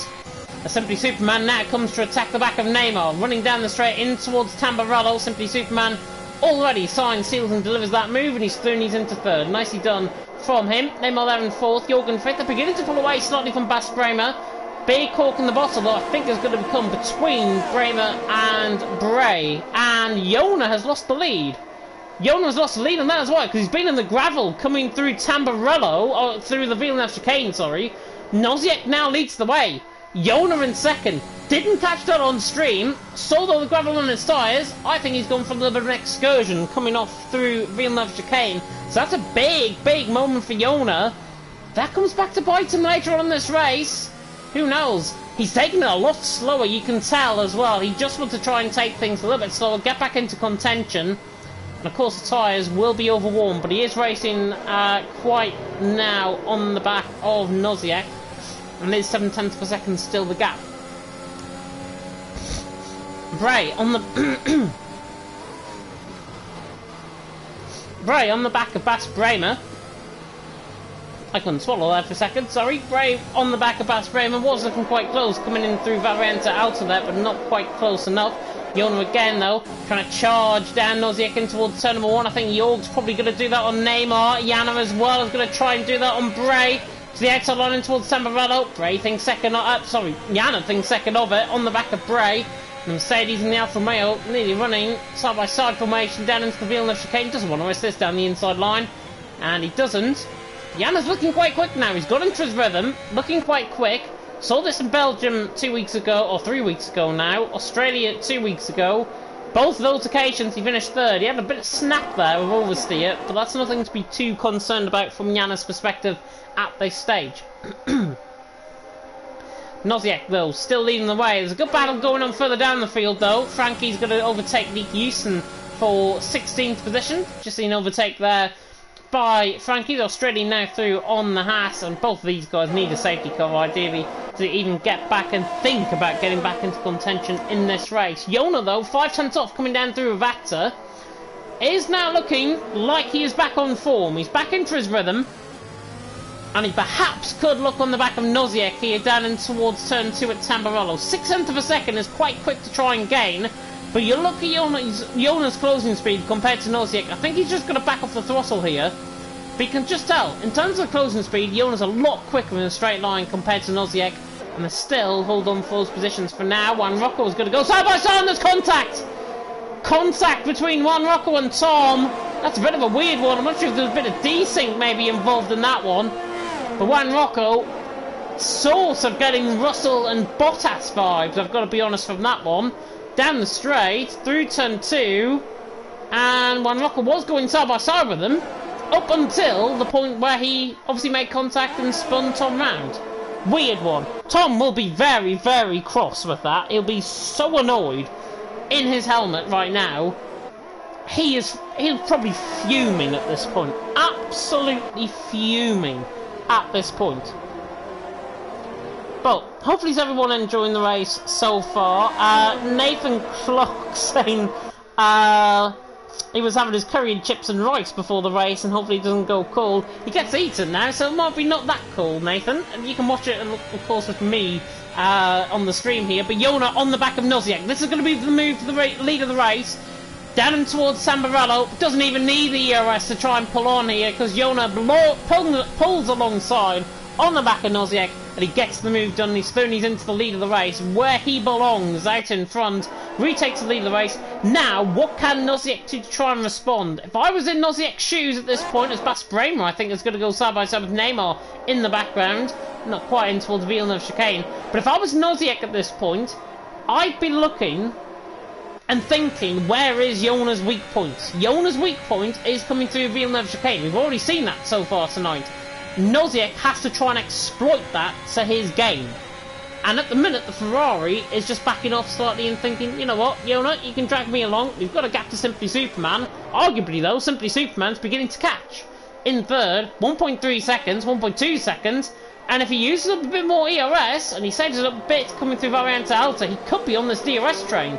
Simply Superman now comes to attack the back of Neymar. Running down the straight in towards Tamburello. Simply Superman already signs, seals and delivers that move, and he's thrown these into third. Nicely done from him. Neymar there in fourth. Jorgen fifth. They're beginning to pull away slightly from Bas Bremer. Big cork in the bottle, though, I think is going to become between Bremer and Bray. And Yona has lost the lead. Yona has lost the lead on that as well, because he's been in the gravel coming through Tamburello, or through the Villeneuve chicane, sorry. Noziek now leads the way. Yona in second. Didn't catch that on stream. Saw though the gravel on his tyres. I think he's gone for a little bit of an excursion coming off through Villeneuve chicane. So that's a big, big moment for Yona. That comes back to bite him later on in this race. Who knows? He's taking it a lot slower, you can tell as well. He just wants to try and take things a little bit slower, get back into contention. And of course the tyres will be overworn, but he is racing quite now on the back of Noziek. And is 7/10 of a second still the gap. Bray on the Bray on the back of Bas Bremer. I couldn't swallow that for a second, sorry. Bray on the back of Bas Bremer was looking quite close, coming in through Variante Alta there, but not quite close enough. Yona again though, trying to charge down Noziek in towards turn number 1. I think Jorg's probably going to do that on Neymar. Yana as well is going to try and do that on Bray. To the outside line in towards Tamburello. Bray thinks second, Yana thinks second of it on the back of Bray. And Mercedes and the Alfa Romeo nearly running side-by-side formation down into the Villeneuve chicane. Doesn't want to risk this down the inside line. And he doesn't. Yana's looking quite quick now. He's got into his rhythm. Looking quite quick. Saw this in Belgium 2 weeks ago, or 3 weeks ago now. Australia 2 weeks ago. Both those occasions he finished third. He had a bit of snap there with oversteer, but that's nothing to be too concerned about from Jana's perspective at this stage. Noziek, though, still leading the way. There's a good battle going on further down the field, though. Frankie's going to overtake Nick Houston for 16th position. Just seen overtake there by Frankie. The Australian now through on the Haas, and both of these guys need a safety car, ideally, to even get back and think about getting back into contention in this race. Jona, though, 5 tenths off coming down through Vactor, is now looking like he is back on form. He's back into his rhythm, and he perhaps could look on the back of Noziek here down in towards turn 2 at Tamburello. 6/10 of a second is quite quick to try and gain, but you look at Jona's closing speed compared to Noziek. I think he's just going to back off the throttle here. But you can just tell, in terms of closing speed, Jona's a lot quicker in a straight line compared to Noziek, and they still hold on for those positions for now. Juan Rocco is going to go side by side, and there's contact! Contact between Juan Rocco and Tom. That's a bit of a weird one. I'm not sure if there's a bit of desync maybe involved in that one. But Juan Rocco, sort of getting Russell and Bottas vibes, I've got to be honest, from that one. Down the straight, through turn 2, and Juan Rocco was going side by side with them, up until the point where he obviously made contact and spun Tom round. Weird one. Tom will be very, very cross with that. He'll be so annoyed in his helmet right now. He's probably fuming at this point. Absolutely fuming at this point. But hopefully is everyone enjoying the race so far. Nathan Clock saying he was having his curry and chips and rice before the race, and hopefully it doesn't go cold. He gets eaten now, so it might be not that cold, Nathan. And you can watch it, of course, with me on the stream here. But Jona on the back of Noziek. This is going to be the move to the lead of the race. Down and towards Sambarello. Doesn't even need the ERS to try and pull on here, because Jona pulls alongside on the back of Noziek, and he gets the move done. He's thrown into the lead of the race, where he belongs, out in front. Retakes the lead of the race. Now, what can Noziek do to try and respond? If I was in Noziek's shoes at this point, as Bas Bramer, I think is going to go side by side with Neymar in the background. Not quite in towards Villeneuve chicane. But if I was Noziek at this point, I'd be looking and thinking, where is Jona's weak point? Jona's weak point is coming through Villeneuve chicane. We've already seen that so far tonight. Noziek has to try and exploit that to his game. And at the minute, the Ferrari is just backing off slightly and thinking, you know what, Jona, you can drag me along. We've got a gap to Simply Superman. Arguably, though, Simply Superman's beginning to catch. In third, 1.3 seconds, 1.2 seconds. And if he uses up a bit more ERS, and he saves it up a bit coming through Variante Alta, he could be on this DRS train.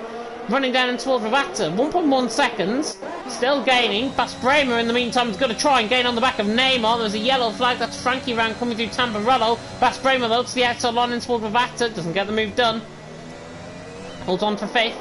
Running down in towards Ravata, 1.1 seconds, still gaining. Bas Bramer in the meantime is going to try and gain on the back of Neymar. There's a yellow flag, that's Frankie round coming through Tamburello. Bas Bramer though to the outside line in towards Ravata, doesn't get the move done. Holds on for 5th.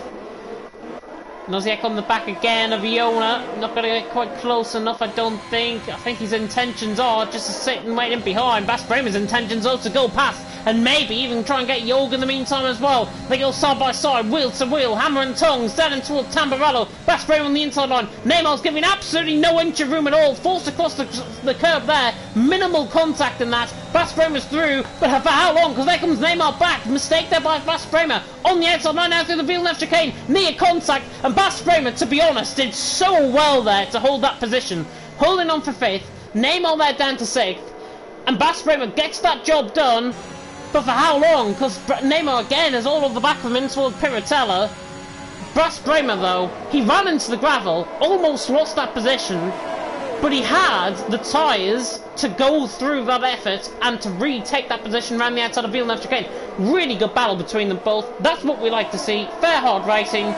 Noziek on the back again of Jona, not going to get quite close enough, I don't think. I think his intentions are just to sit and wait in behind. Bas Bramer's intentions are to go past and maybe even try and get Jorg in the meantime as well. They go side by side, wheel to wheel, hammer and tongs, down in towards Tamburello. Bas Bramer on the inside line. Neymar's giving absolutely no inch of room at all, forced across the curb there. Minimal contact in that. Bas Bramer's through, but for how long? Because there comes Neymar back. Mistake there by Bas Bramer. On the outside line, out through the Villeneuve chicane, near contact, and Bas Bramer, to be honest, did so well there to hold that position. Holding on for 5th, Neymar there down to 6th, and Bas Bramer gets that job done, but for how long? Because Neymar again is all over the back of him in towards Piratella. Bas Bramer though, he ran into the gravel, almost lost that position, but he had the tyres to go through that effort and to retake that position around the outside of Villeneuve chicane. Really good battle between them both. That's what we like to see. Fair hard racing.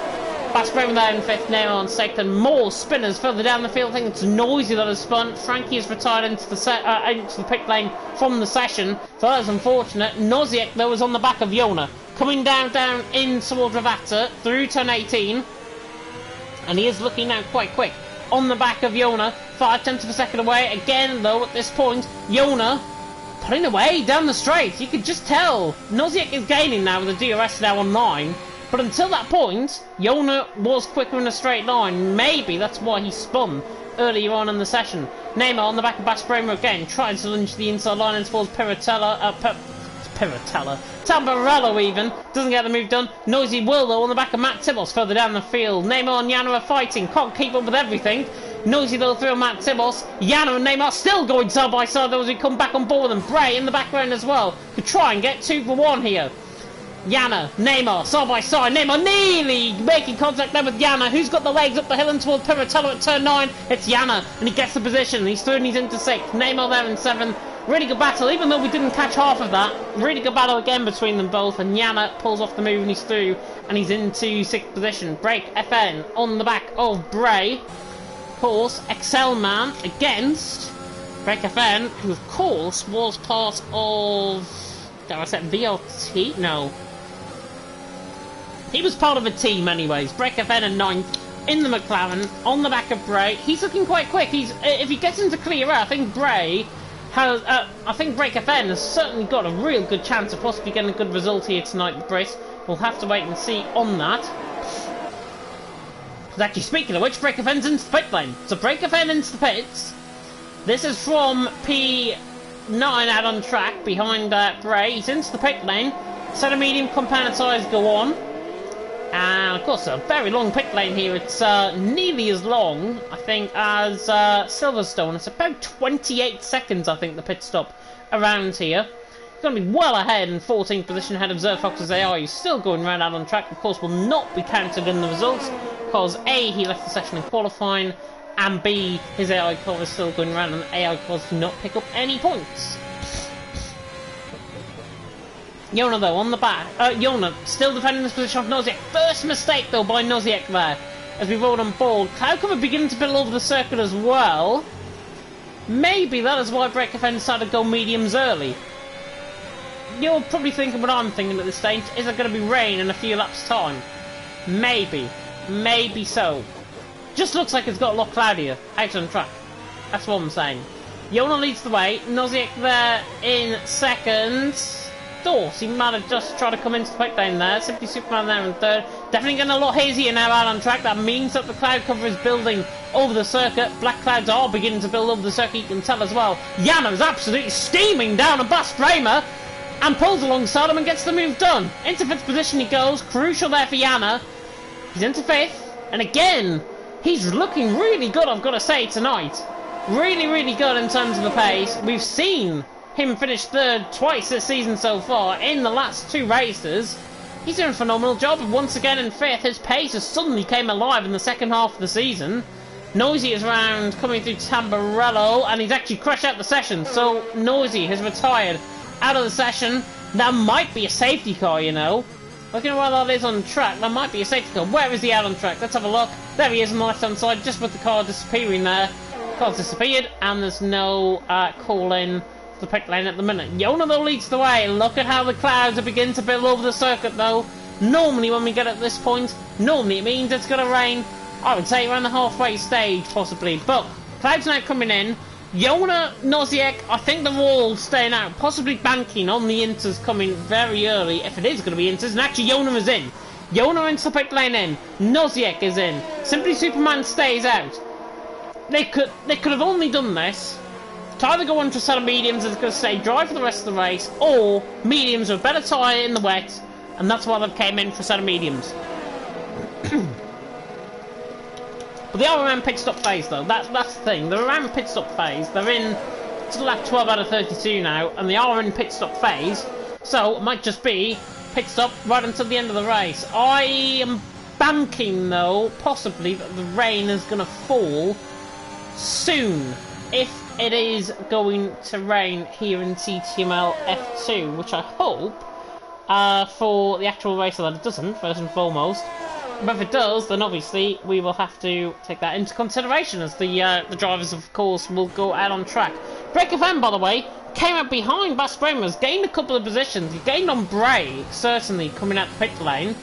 Bas Bramer there in 5th, Neymar on 2nd, and more spinners further down the field. I think it's noisy that has spun. Frankie is retired into the pit lane from the session, so that is unfortunate. Noziek though is on the back of Jona, coming down in towards Ravata through turn 18, and he is looking now quite quick on the back of Jona, 5/10 of a second away. Again though, at this point, Jona putting away down the straight. You could just tell Noziek is gaining now with the DRS now on 9. But until that point, Jona was quicker in a straight line. Maybe that's why he spun earlier on in the session. Neymar on the back of Bas Bramer again, trying to lunge the inside line and towards Piratella. It's Piratella. Tamburello even doesn't get the move done. Noisy will though on the back of Matt Tibos further down the field. Neymar and Yana are fighting. Can't keep up with everything. Noisy though through Matt Tibos. Yana and Neymar still going side by side though as we come back on board with them. Bray in the background as well. Could try and get 2 for 1 here. Yana, Neymar, side by side. Neymar nearly making contact there with Yana, who's got the legs up the hill and towards Piratella at turn 9. It's Yana, and he gets the position. He's through and he's into 6th. Neymar there in 7th. Really good battle, even though we didn't catch half of that. Really good battle again between them both, and Yana pulls off the move and he's through, and he's into 6th position. Break FN on the back of Bray. Of course, Excel Man against Break FN, who of course was part of... Dare I say VLT? No. He was part of a team anyways. Break FN and 9th in the McLaren on the back of Bray. He's looking quite quick. If he gets into clear air, I think Bray has. I think Break FN has certainly got a real good chance of possibly getting a good result here tonight with Briss. We'll have to wait and see on that. But actually, speaking of which, Break FN's into the pit lane. So Break FN into the pits. This is from P9 out on track behind Bray. He's into the pit lane. Set of medium compound tyres go on. And of course, a very long pit lane here. It's nearly as long, I think, as Silverstone. It's about 28 seconds, I think, the pit stop around here. He's going to be well ahead in 14th position ahead of Zerfox's AI. He's still going round out on track. Of course, will not be counted in the results because A, he left the session in qualifying, and B, his AI car is still going round, and AI cars do not pick up any points. Yona though on the back. Yona still defending this position of Noziek. First mistake though by Noziek there as we rolled on board. Cloudcover beginning to build over the circuit as well. Maybe that is why Break FN decided to go mediums early. You're probably thinking what I'm thinking at this stage. Is it going to be rain in a few laps time? Maybe. Maybe so. Just looks like it's got a lot cloudier out on track. That's what I'm saying. Yona leads the way. Noziek there in 2nd. He might have just tried to come into the pit lane there. Simply Superman there in 3rd. Definitely getting a lot hazier now out on track. That means that the cloud cover is building over the circuit. Black clouds are beginning to build over the circuit, you can tell as well. Yana is absolutely steaming down a Bas Framer and pulls alongside him and gets the move done. Into 5th position he goes. Crucial there for Yana. He's into 5th. And again, he's looking really good, I've got to say, tonight. Really, really good in terms of the pace. We've seen him finish 3rd twice this season so far in the last 2 races. He's doing a phenomenal job, and once again in 5th, his pace has suddenly came alive in the second half of the season. Noisy is round coming through Tamburello, and he's actually crashed out the session, so Noisy has retired out of the session. That might be a safety car, you know. Looking at where that is on track, that might be a safety car. Where is he out on track? Let's have a look. There he is on the left hand side, just with the car disappearing there. Car's disappeared, and there's no call in the pit lane at the minute. Yona though leads the way. Look at how the clouds are beginning to build over the circuit though. Normally when we get at this point, normally it means it's going to rain. I would say around the halfway stage possibly. But clouds now coming in. Yona, Noziek, I think they're all staying out. Possibly banking on the Inters coming very early. If it is going to be Inters. And actually Yona is in. Yona into the pit lane in. Noziek is in. Simply Superman stays out. They could have only done this to either go on to a set of mediums that's going to stay dry for the rest of the race, or mediums with better tyre in the wet, and that's why they've came in for a set of mediums. But they are around pit stop phase though, that's the thing, they're around pit stop phase, they're in to lap 12 out of 32 now, and they are in pit stop phase, so it might just be pit stop right until the end of the race. I am banking though, possibly, that the rain is going to fall soon, if it is going to rain here in TTML F2, which I hope for the actual race that it doesn't, first and foremost. But if it does, then obviously we will have to take that into consideration, as the drivers, of course, will go out on track. Break FM, by the way, came out behind Bas Bremers, gained a couple of positions. He gained on Bray, certainly, coming out the pit lane.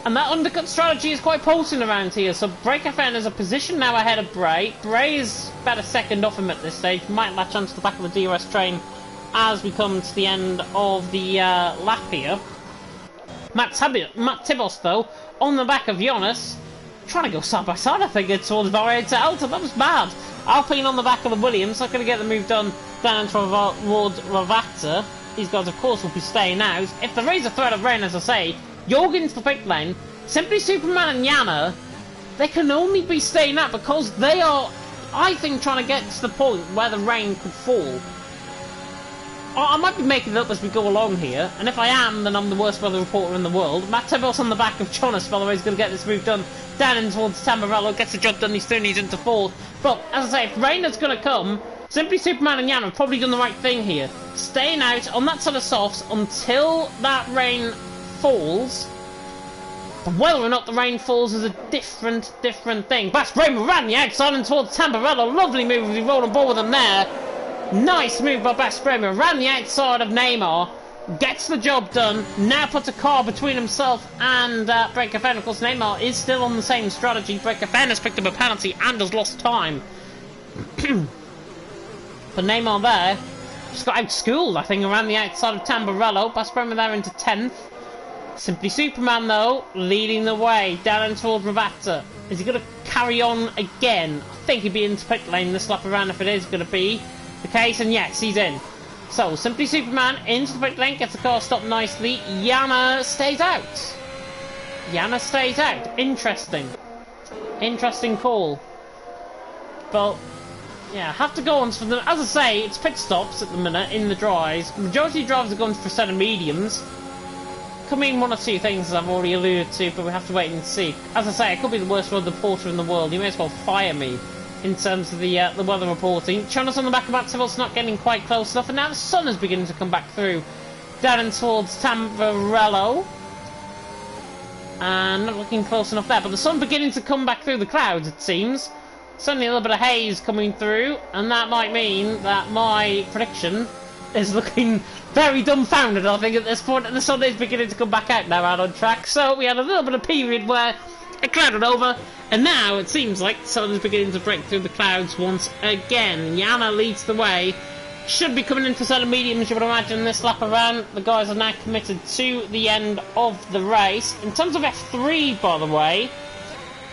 And that undercut strategy is quite potent around here. So Break FN is a position now ahead of Bray. Bray is about a second off him at this stage. Might latch onto the back of the DRS train as we come to the end of the lap here. Matt Tibos, though, on the back of Jonas, trying to go side by side, I think, towards Varied to Alta. That was bad. Alpine on the back of the Williams, not going to get the move done down towards Ravata. these guys, of course, will be staying out. If there is a threat of rain, as I say, Jorgen's the pit lane. Simply Superman and Yana, they can only be staying out because they are, I think, trying to get to the point where the rain could fall. I might be making it up as we go along here, and if I am, then I'm the worst weather reporter in the world. Matt Tibbles on the back of Jonas, by the way, is going to get this move done. Down in towards Tamburello, gets the job done, he's into fourth. But, as I say, if rain is going to come, Simply Superman and Yana have probably done the right thing here. Staying out on that side of softs until that rain falls. But whether or not the rain falls is a different thing. Bash Bramer ran the outside and towards Tamburello. Lovely move as he rolled on ball with him there. Nice move by Bash Bramer. Ran the outside of Neymar. Gets the job done. Now puts a car between himself and Breaker Fen. Of course, Neymar is still on the same strategy. Breaker Fen has picked up a penalty and has lost time. But Neymar there just got outschooled, I think, around the outside of Tamburello. Bash Bramer there into 10th. Simply Superman, though, leading the way down towards Ravata. Is he going to carry on again? I think he'd be into pit lane this lap around if it is going to be the case, and yes, he's in. So, Simply Superman into the pit lane, gets the car stopped nicely. Yana stays out. Yana stays out. Interesting. Interesting call. But, yeah, have to go on for them. As I say, it's pit stops at the minute in the dries. Majority of drivers are going for set of mediums. Could mean one or two things, as I've already alluded to, but we have to wait and see. As I say, I could be the worst weather reporter in the world. You may as well fire me in terms of the weather reporting. Chonas on the back of Matt Tibble's not getting quite close enough, and now the sun is beginning to come back through. Down and towards Tamburello. And not looking close enough there, but the sun beginning to come back through the clouds, it seems. Suddenly a little bit of haze coming through, and that might mean that my prediction is looking very dumbfounded, I think, at this point, and the sun is beginning to come back out now out on track. So we had a little bit of period where it clouded over, and now it seems like the sun is beginning to break through the clouds once again. Yana leads the way. Should be coming in for set of mediums, you would imagine, this lap around. The guys are now committed to the end of the race. In terms of F3, by the way,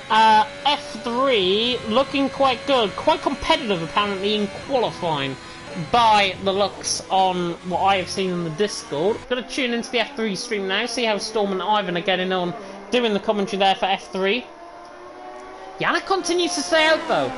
F3 looking quite good, quite competitive apparently in qualifying by the looks on what I have seen in the Discord. Going to tune into the F3 stream now, see how Storm and Ivan are getting on, doing the commentary there for F3. Yana continues to stay out though.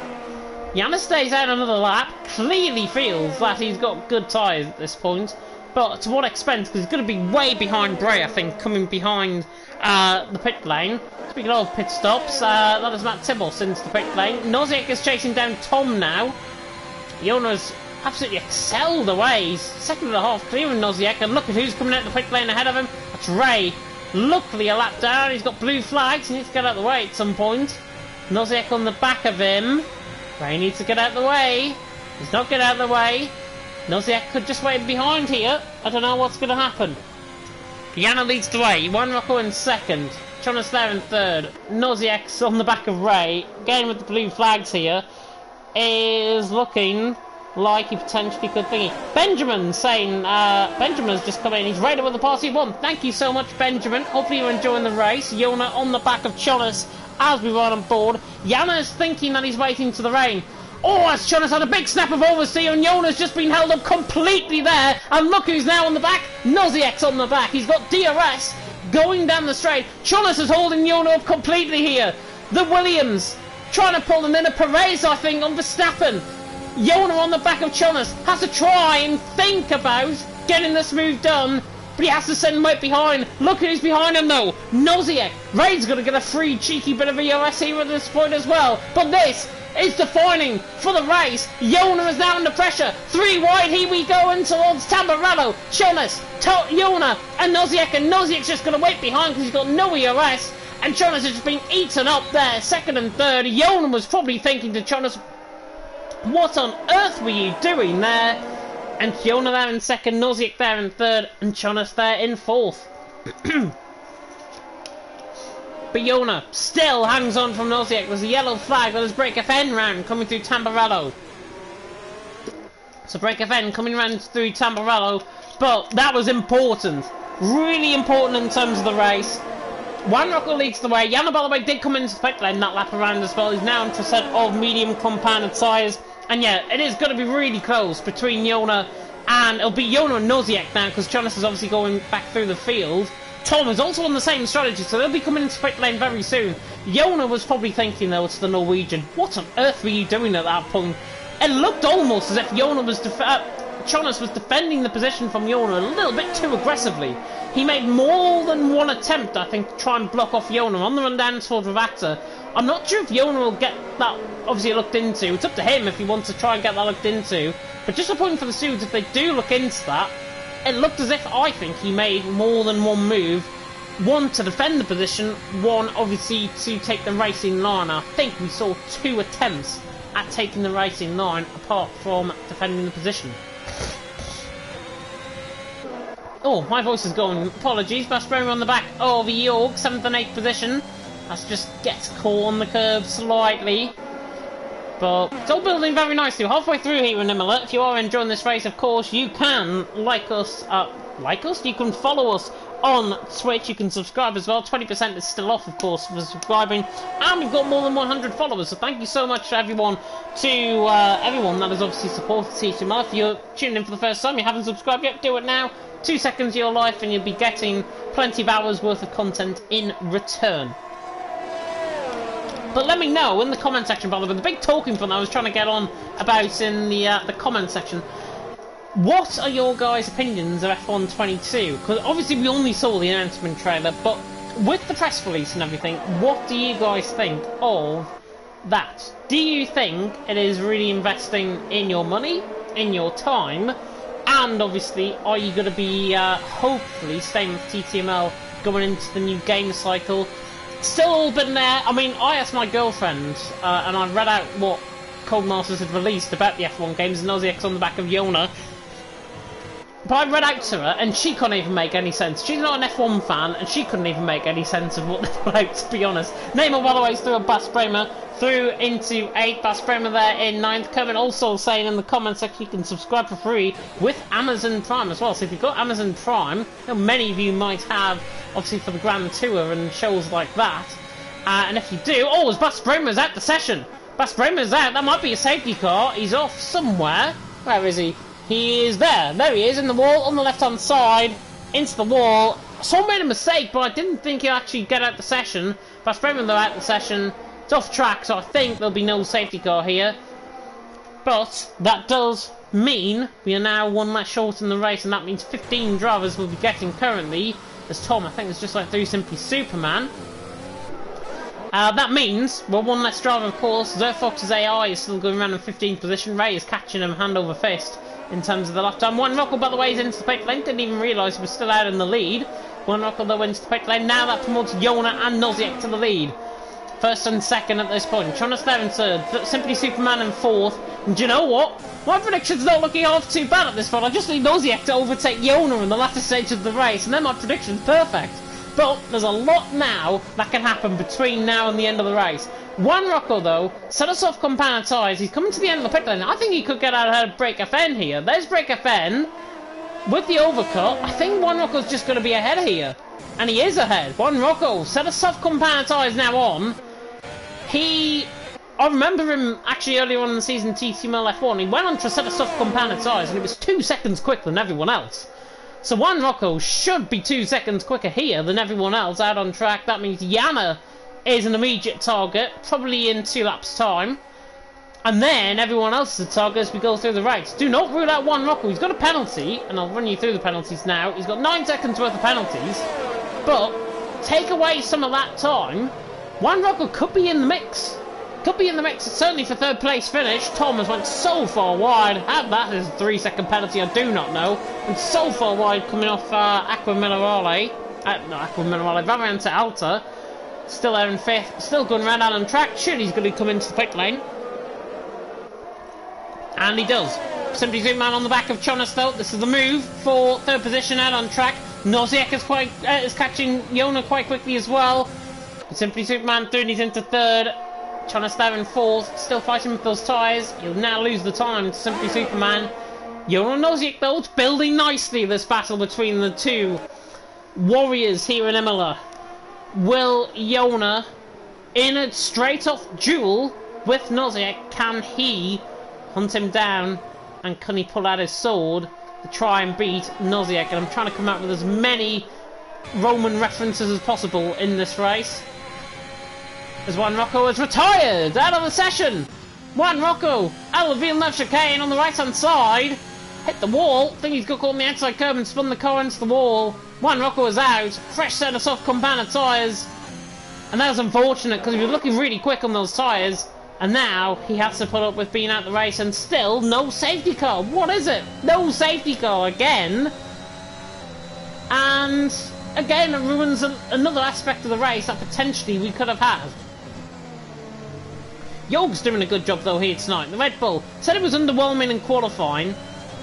Yana stays out another lap, clearly feels that he's got good tyres at this point, but to what extent, because he's going to be way behind Bray, I think, coming behind the pit lane. Speaking of pit stops, that is Matt Tibble since the pit lane. Nozick is chasing down Tom now. Jonas absolutely excelled away. He's second and a half clearing Nozick, and look at who's coming out the pit lane ahead of him. That's Ray. Luckily a lap down, he's got blue flags, he needs to get out of the way at some point. Nozick on the back of him. Ray needs to get out of the way. He's not getting out of the way. Nozick could just wait behind here. I don't know what's going to happen. Yana leads the way. Juan Rocco in second. Jonas there in third. Nozick's on the back of Ray. Again with the blue flags here. Is looking like he potentially could thingy. Benjamin saying, Benjamin's just come in. He's rated with the party one. Thank you so much, Benjamin. Hopefully you're enjoying the race. Yona on the back of Jonas as we ride on board. Yana is thinking that he's waiting to the rain. Oh, as Jonas had a big snap of oversteer, and Yona's just been held up completely there. And look who's now on the back. Noziek's on the back. He's got DRS going down the straight. Jonas is holding Yona up completely here. The Williams trying to pull them in. A Perez, I think, on Verstappen. Yona on the back of Jonas has to try and think about getting this move done, but he has to send Mike behind. Look who's behind him though. Noziek. Ray's going to get a free cheeky bit of ERS here at this point as well. But this is defining for the race. Yona is now under pressure. 3 wide, here we go in towards Tamburello. Jonas, Yona and Noziek. And Noziek's just going to wait behind because he's got no ERS. And Jonas has just been eaten up there, second and third. Yona was probably thinking to Jonas, what on earth were you doing there? And Yona there in second, Noziek there in third, and Jonas there in fourth. But Yona still hangs on from Noziek. There's a yellow flag that is Break FN round coming through Tamburello. So Break FN coming round through Tamburello, but that was important. Really important in terms of the race. Juan Rocco leads the way. Yana, by the way, did come into the pit lane that lap around as well. He's now into a set of medium compounded tyres. And yeah, it is going to be really close between Yona And it'll be Yona and Noziek now, because Jonas is obviously going back through the field. Tom is also on the same strategy, so they'll be coming into pit lane very soon. Yona was probably thinking, though, it's the Norwegian. What on earth were you doing at that point? It looked almost as if Yona was Jonas was defending the position from Yona a little bit too aggressively. He made more than one attempt, I think, to try and block off Yona on the run down towards Ravata. I'm not sure if Yona will get that obviously looked into. It's up to him if he wants to try and get that looked into. But just a point for the Suds, if they do look into that, it looked as if, I think, he made more than one move. One to defend the position, one obviously to take the racing line. I think we saw 2 attempts at taking the racing line apart from defending the position. Oh, my voice is going. Apologies. Basprema on the back of York, 7th and 8th position. That's just gets caught on the curve slightly. But it's all building very nicely. We're halfway through here in Emilia. If you are enjoying this race, of course, you can like us. You can follow us on Twitch. You can subscribe as well. 20% is still off, of course, for subscribing. And we've got more than 100 followers. So thank you so much to everyone that has obviously supported TTML. If you're tuning in for the first time, you haven't subscribed yet, do it now. 2 seconds of your life and you'll be getting plenty of hours worth of content in return. But let me know in the comment section, by the way, the big talking point I was trying to get on about in the comment section. What are your guys' opinions of F1 22? Because obviously we only saw the announcement trailer, but with the press release and everything, what do you guys think of that? Do you think it is really investing in your money, in your time, and obviously are you going to be hopefully staying with TTML going into the new game cycle? Still all been there. I mean, I asked my girlfriend, and I read out what Codemasters had released about the F1 games, and Noziek's on the back of Yona. But I read out to her, and she couldn't even make any sense. She's not an F1 fan, and she couldn't even make any sense of what they put out, to be honest. Neymar, by the way, is through a Basprema, through into 8th. Basprema there in 9th. Kermit also saying in the comment section you can subscribe for free with Amazon Prime as well. So if you've got Amazon Prime, you know, many of you might have, obviously, for the Grand Tour and shows like that. And if you do, oh, as Basprema's out the session. Basprema's out. That might be a safety car. He's off somewhere. Where is he? He is there. There he is, in the wall, on the left-hand side, into the wall. Someone made a mistake, but I didn't think he'd actually get out the session. Basprema, though, out the session. It's off track, so I think there'll be no safety car here. But that does mean we are now one less short in the race, and that means 15 drivers will be getting currently, as Tom, I think, is just like through Simply Superman. That means we're one less driver, of course. Zerfox's AI is still going around in 15th position. Ray is catching him hand over fist in terms of the lap time. One Rocco, by the way, is into the pit lane. Didn't even realise he was still out in the lead. One Rocco, though, into the pit lane. Now that promotes Yona and Noziek to the lead. First and second at this point. Jonas there in third. Simply Superman in 4th. And do you know what? My prediction's not looking half too bad at this point. I just need Noziek to overtake Yona in the latter stage of the race, and then my prediction's perfect. But there's a lot now that can happen between now and the end of the race. One Rocco, though, set us off compound tyres. He's coming to the end of the pit lane. I think he could get out ahead of Break FN here. There's Break FN with the overcut. I think One Rocco's just going to be ahead here. And he is ahead. One Rocco set us off compound tyres now on. I remember him actually earlier on in the season, TTML F1. He went on to set us off compound tyres and it was 2 seconds quicker than everyone else. So One Rocco should be 2 seconds quicker here than everyone else out on track. That means Yana is an immediate target, probably in 2 laps' time. And then everyone else is a target as we go through the race. Do not rule out One Rocco. He's got a penalty, and I'll run you through the penalties now. He's got 9 seconds worth of penalties. But take away some of that time, One Rocco could be in the mix. Could be in the mix, certainly for 3rd place finish. Tom has went so far wide. How that is a 3-second penalty, I do not know. And so far wide coming off Aqua Minerale. No, Aqua Minerale, Variante Alta. Still there in 5th. Still going around out on track. Surely he's going to come into the pit lane. And he does. Simply Superman on the back of Jonas, though. This is the move for 3rd position out on track. Noziek is catching Yona quite quickly as well. But Simply Superman through and he's into 3rd. Jonas there in 4th, still fighting with those tyres. He'll now lose the time to Simply Superman. Yona Noziek, though, it's building nicely, this battle between the two warriors here in Emilia. Will Yona, in a straight-off duel with Noziek, can he hunt him down and can he pull out his sword to try and beat Noziek, and I'm trying to come out with as many Roman references as possible in this race. As Juan Rocco has retired out of the session. Juan Rocco out of the Villeneuve chicane on the right hand side. Hit the wall. I think he's got caught on the outside curb and spun the car into the wall. Juan Rocco is out. Fresh set of soft compounded tyres. And that was unfortunate because he was looking really quick on those tyres. And now he has to put up with being out the race and still no safety car. What is it? No safety car again. And again it ruins another aspect of the race that potentially we could have had. Jorg's doing a good job though here tonight. The Red Bull said it was underwhelming in qualifying.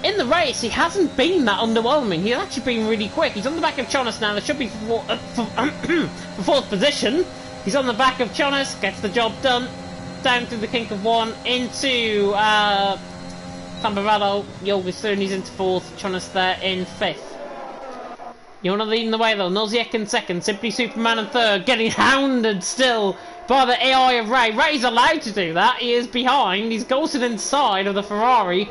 In the race, he hasn't been that underwhelming. He's actually been really quick. He's on the back of Chonas now. There should be for fourth position. He's on the back of Chonas, gets the job done. Down through the kink of one into Tamburrado. Jorg is third, he's into fourth. Chonas there in fifth. Yona leading the way though. Noziek in second. Simply Superman in third. Getting hounded still by the AI of Ray. Ray's allowed to do that. He is behind. He's ghosted inside of the Ferrari.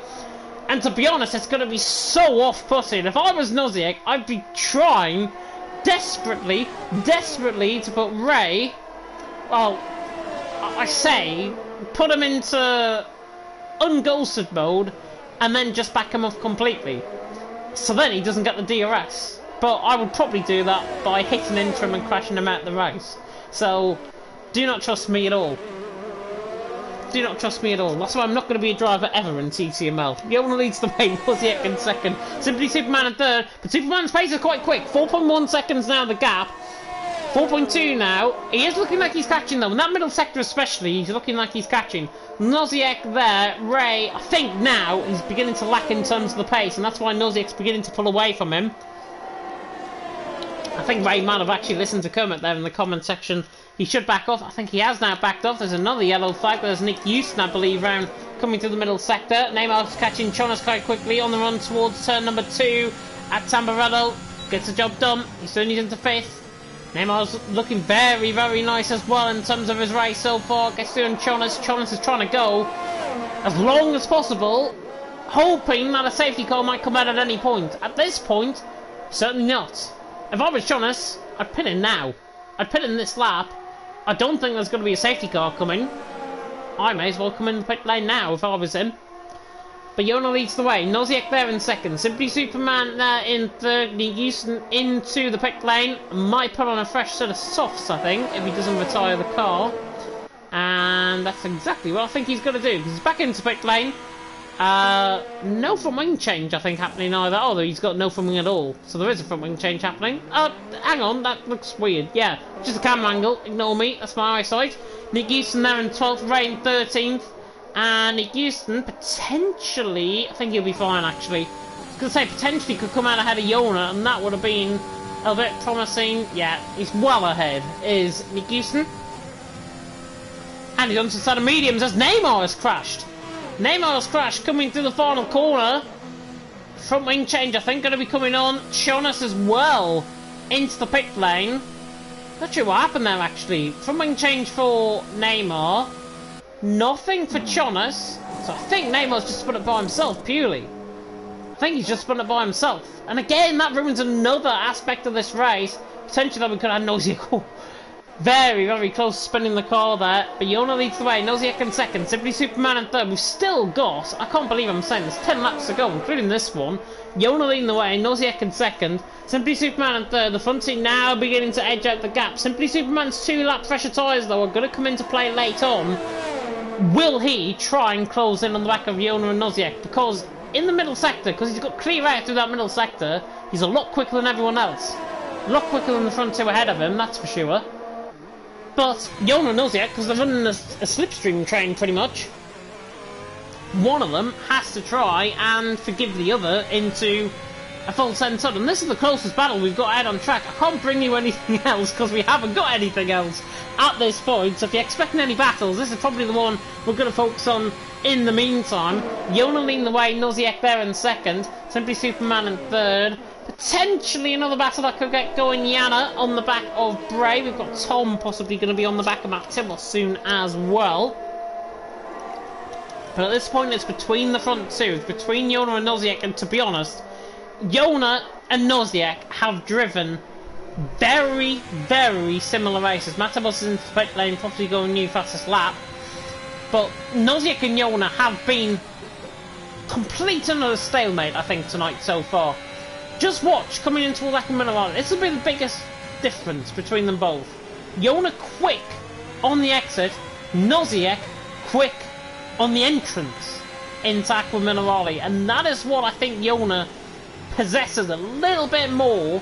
And to be honest, it's going to be so off-putting. If I was Noziek, I'd be trying desperately to put Ray, well, I say, put him into unghosted mode and then just back him off completely. So then he doesn't get the DRS. But I would probably do that by hitting into him and crashing him out of the race. So, do not trust me at all. Do not trust me at all. That's why I'm not going to be a driver ever in TTML. Yona leads the way, Noziek in second. Simply Superman in third, but Superman's pace is quite quick. 4.1 seconds now the gap. 4.2 now. He is looking like he's catching though. In that middle sector especially, he's looking like he's catching. Noziek there. Ray, I think now, he's beginning to lack in terms of the pace, and that's why Noziek's beginning to pull away from him. I think Ray might have actually listened to Kermit there in the comment section. He should back off. I think he has now backed off. There's another yellow flag. There's Nick Houston, I believe, round coming to the middle sector. Neymar's catching Chonas quite quickly on the run towards turn number 2 at Tamburrado. Gets the job done. He's turning into fifth. Neymar's looking very, very nice as well in terms of his race so far. Gets through on Chonas. Chonas is trying to go as long as possible, hoping that a safety car might come out at any point. At this point, certainly not. If I was Chonas, I'd pit in now. I'd pit in this lap. I don't think there's going to be a safety car coming. I may as well come in the pit lane now if I was him. But Yona leads the way. Noziek there in second. Simply Superman there in third. Nick Houston into the pit lane. Might put on a fresh set of softs, I think, if he doesn't retire the car. And that's exactly what I think he's going to do. Because he's back into pit lane. No front wing change, I think, happening either. Oh, he's got no front wing at all. So there is a front wing change happening. Hang on, that looks weird. Yeah, just a camera angle. Ignore me, that's my eyesight. Nick Houston there in 12th, Ray in 13th. And Nick Houston potentially, I think he'll be fine actually. I was going to say potentially could come out ahead of Yona, and that would have been a bit promising. Yeah, he's well ahead, is Nick Houston. And he's on to the side of mediums as Neymar has crashed. Neymar's crash coming through the final corner. Front wing change, I think, going to be coming on. Chonas as well into the pit lane. Not sure what happened there, actually. Front wing change for Neymar. Nothing for Chonas. So I think Neymar's just spun it by himself, purely. I think he's just spun it by himself. And again, that ruins another aspect of this race. Potentially that we could have Noziek. Very, very close to spinning the car there. But Yona leads the way. Noziek in second. Simply Superman in third. We've still got, I can't believe I'm saying this, 10 laps to go, including this one. Yona leading the way. Noziek in second. Simply Superman in third. The front seat now beginning to edge out the gap. Simply Superman's 2 lap fresher tyres, though, are going to come into play late on. Will he try and close in on the back of Yona and Noziek? Because in the middle sector, because he's got clear out through that middle sector, he's a lot quicker than everyone else. A lot quicker than the front 2 ahead of him, that's for sure. But Yona and Noziek, because they're running a slipstream train pretty much, one of them has to try and forgive the other into a full send sud. And this is the closest battle we've got out on track. I can't bring you anything else because we haven't got anything else at this point. So if you're expecting any battles, this is probably the one we're going to focus on in the meantime. Yona leading the way, Noziek there in second. Simply Superman in third. Potentially another battle that could get going. Yana on the back of Bray. We've got Tom possibly going to be on the back of Matt Tibble soon as well. But at this point it's between the front 2. It's between Yona and Noziek, and to be honest, Jona and Noziek have driven very, very similar races. Matibos is in the pit lane, probably going new fastest lap. But Noziek and Jona have been complete another stalemate, I think, tonight so far. Just watch, coming into Aqua Minerale, this will be the biggest difference between them both. Jona quick on the exit, Noziek quick on the entrance into Aqua Minerale. And that is what I think Jona possesses a little bit more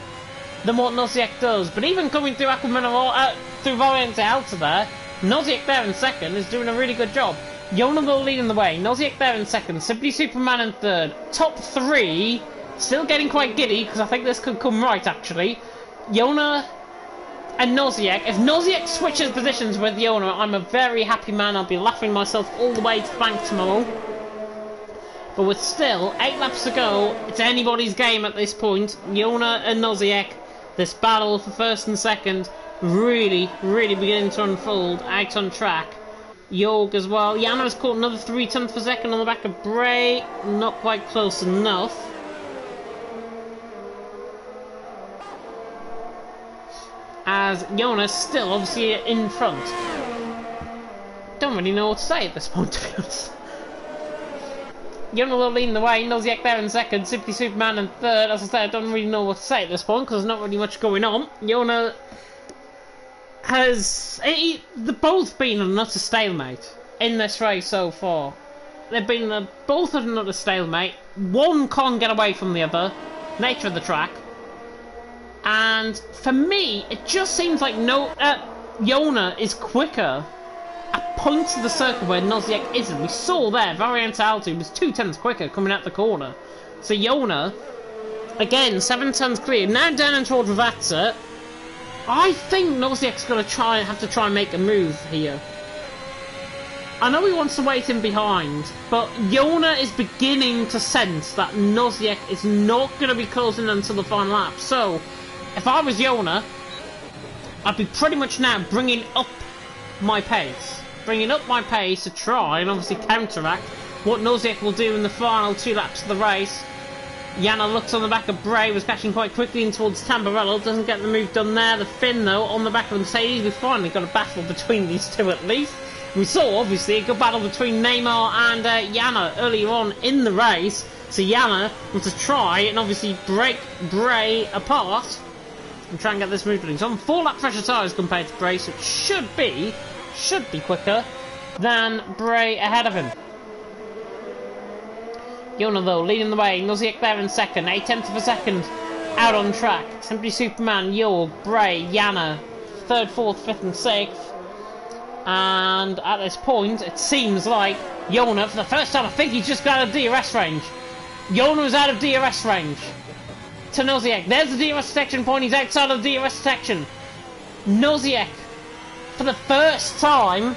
than what Noziek does. But even coming through Aqua Minerale, through Variante Alta there, Noziek there in second is doing a really good job. Jona though leading the way, Noziek there in second, Simply Superman in third. Top three, still getting quite giddy, because I think this could come right actually. Jona and Noziek. If Noziek switches positions with Jona, I'm a very happy man. I'll be laughing myself all the way to bank tomorrow. But with still 8 laps to go, it's anybody's game at this point. Jona and Noziek, this battle for first and second, really, really beginning to unfold out on track. Jorg as well. Jana has caught another 0.3 per second on the back of Bray. Not quite close enough. As Jonas still obviously in front. Don't really know what to say at this point, to be honest. Jona will lead the way, Noziek there in second, Simply Superman in third. As I said, I don't really know what to say at this point because there's not really much going on. Jona has... they've both been an utter stalemate in this race so far. They've been both at another stalemate. One can't get away from the other. Nature of the track. And for me, it just seems like Jona is quicker at points of the circle where Noziek isn't. We saw there, Variante Alta was 0.2 quicker coming out the corner. So Jona, again, 7 turns clear. Now down and toward Ravazza. I think Noziek's going to have to try and make a move here. I know he wants to wait in behind, but Jona is beginning to sense that Noziek is not going to be closing until the final lap. So, if I was Jona, I'd be pretty much now bringing up my pace. Bringing up my pace to try and obviously counteract what Noziek will do in the final 2 laps of the race. Jana looks on the back of Bray, was catching quite quickly in towards Tamburello, doesn't get the move done there. The Finn though, on the back of Mercedes, we've finally got a battle between these two at least. We saw obviously a good battle between Neymar and Jana earlier on in the race. So Jana wants to try and obviously break Bray apart and try and get this move done. He's on 4 lap pressure tyres compared to Bray, so it should be quicker than Bray ahead of him. Jona though leading the way, Noziek there in second, 0.8 of a second out on track. Simply Superman, Jorg, Bray, Jana, 3rd, 4th, 5th and 6th. And at this point it seems like Jona, for the first time I think he's just got out of DRS range. Jona is out of DRS range to Noziek. There's the DRS detection point, he's outside of DRS detection. Noziek, for the first time,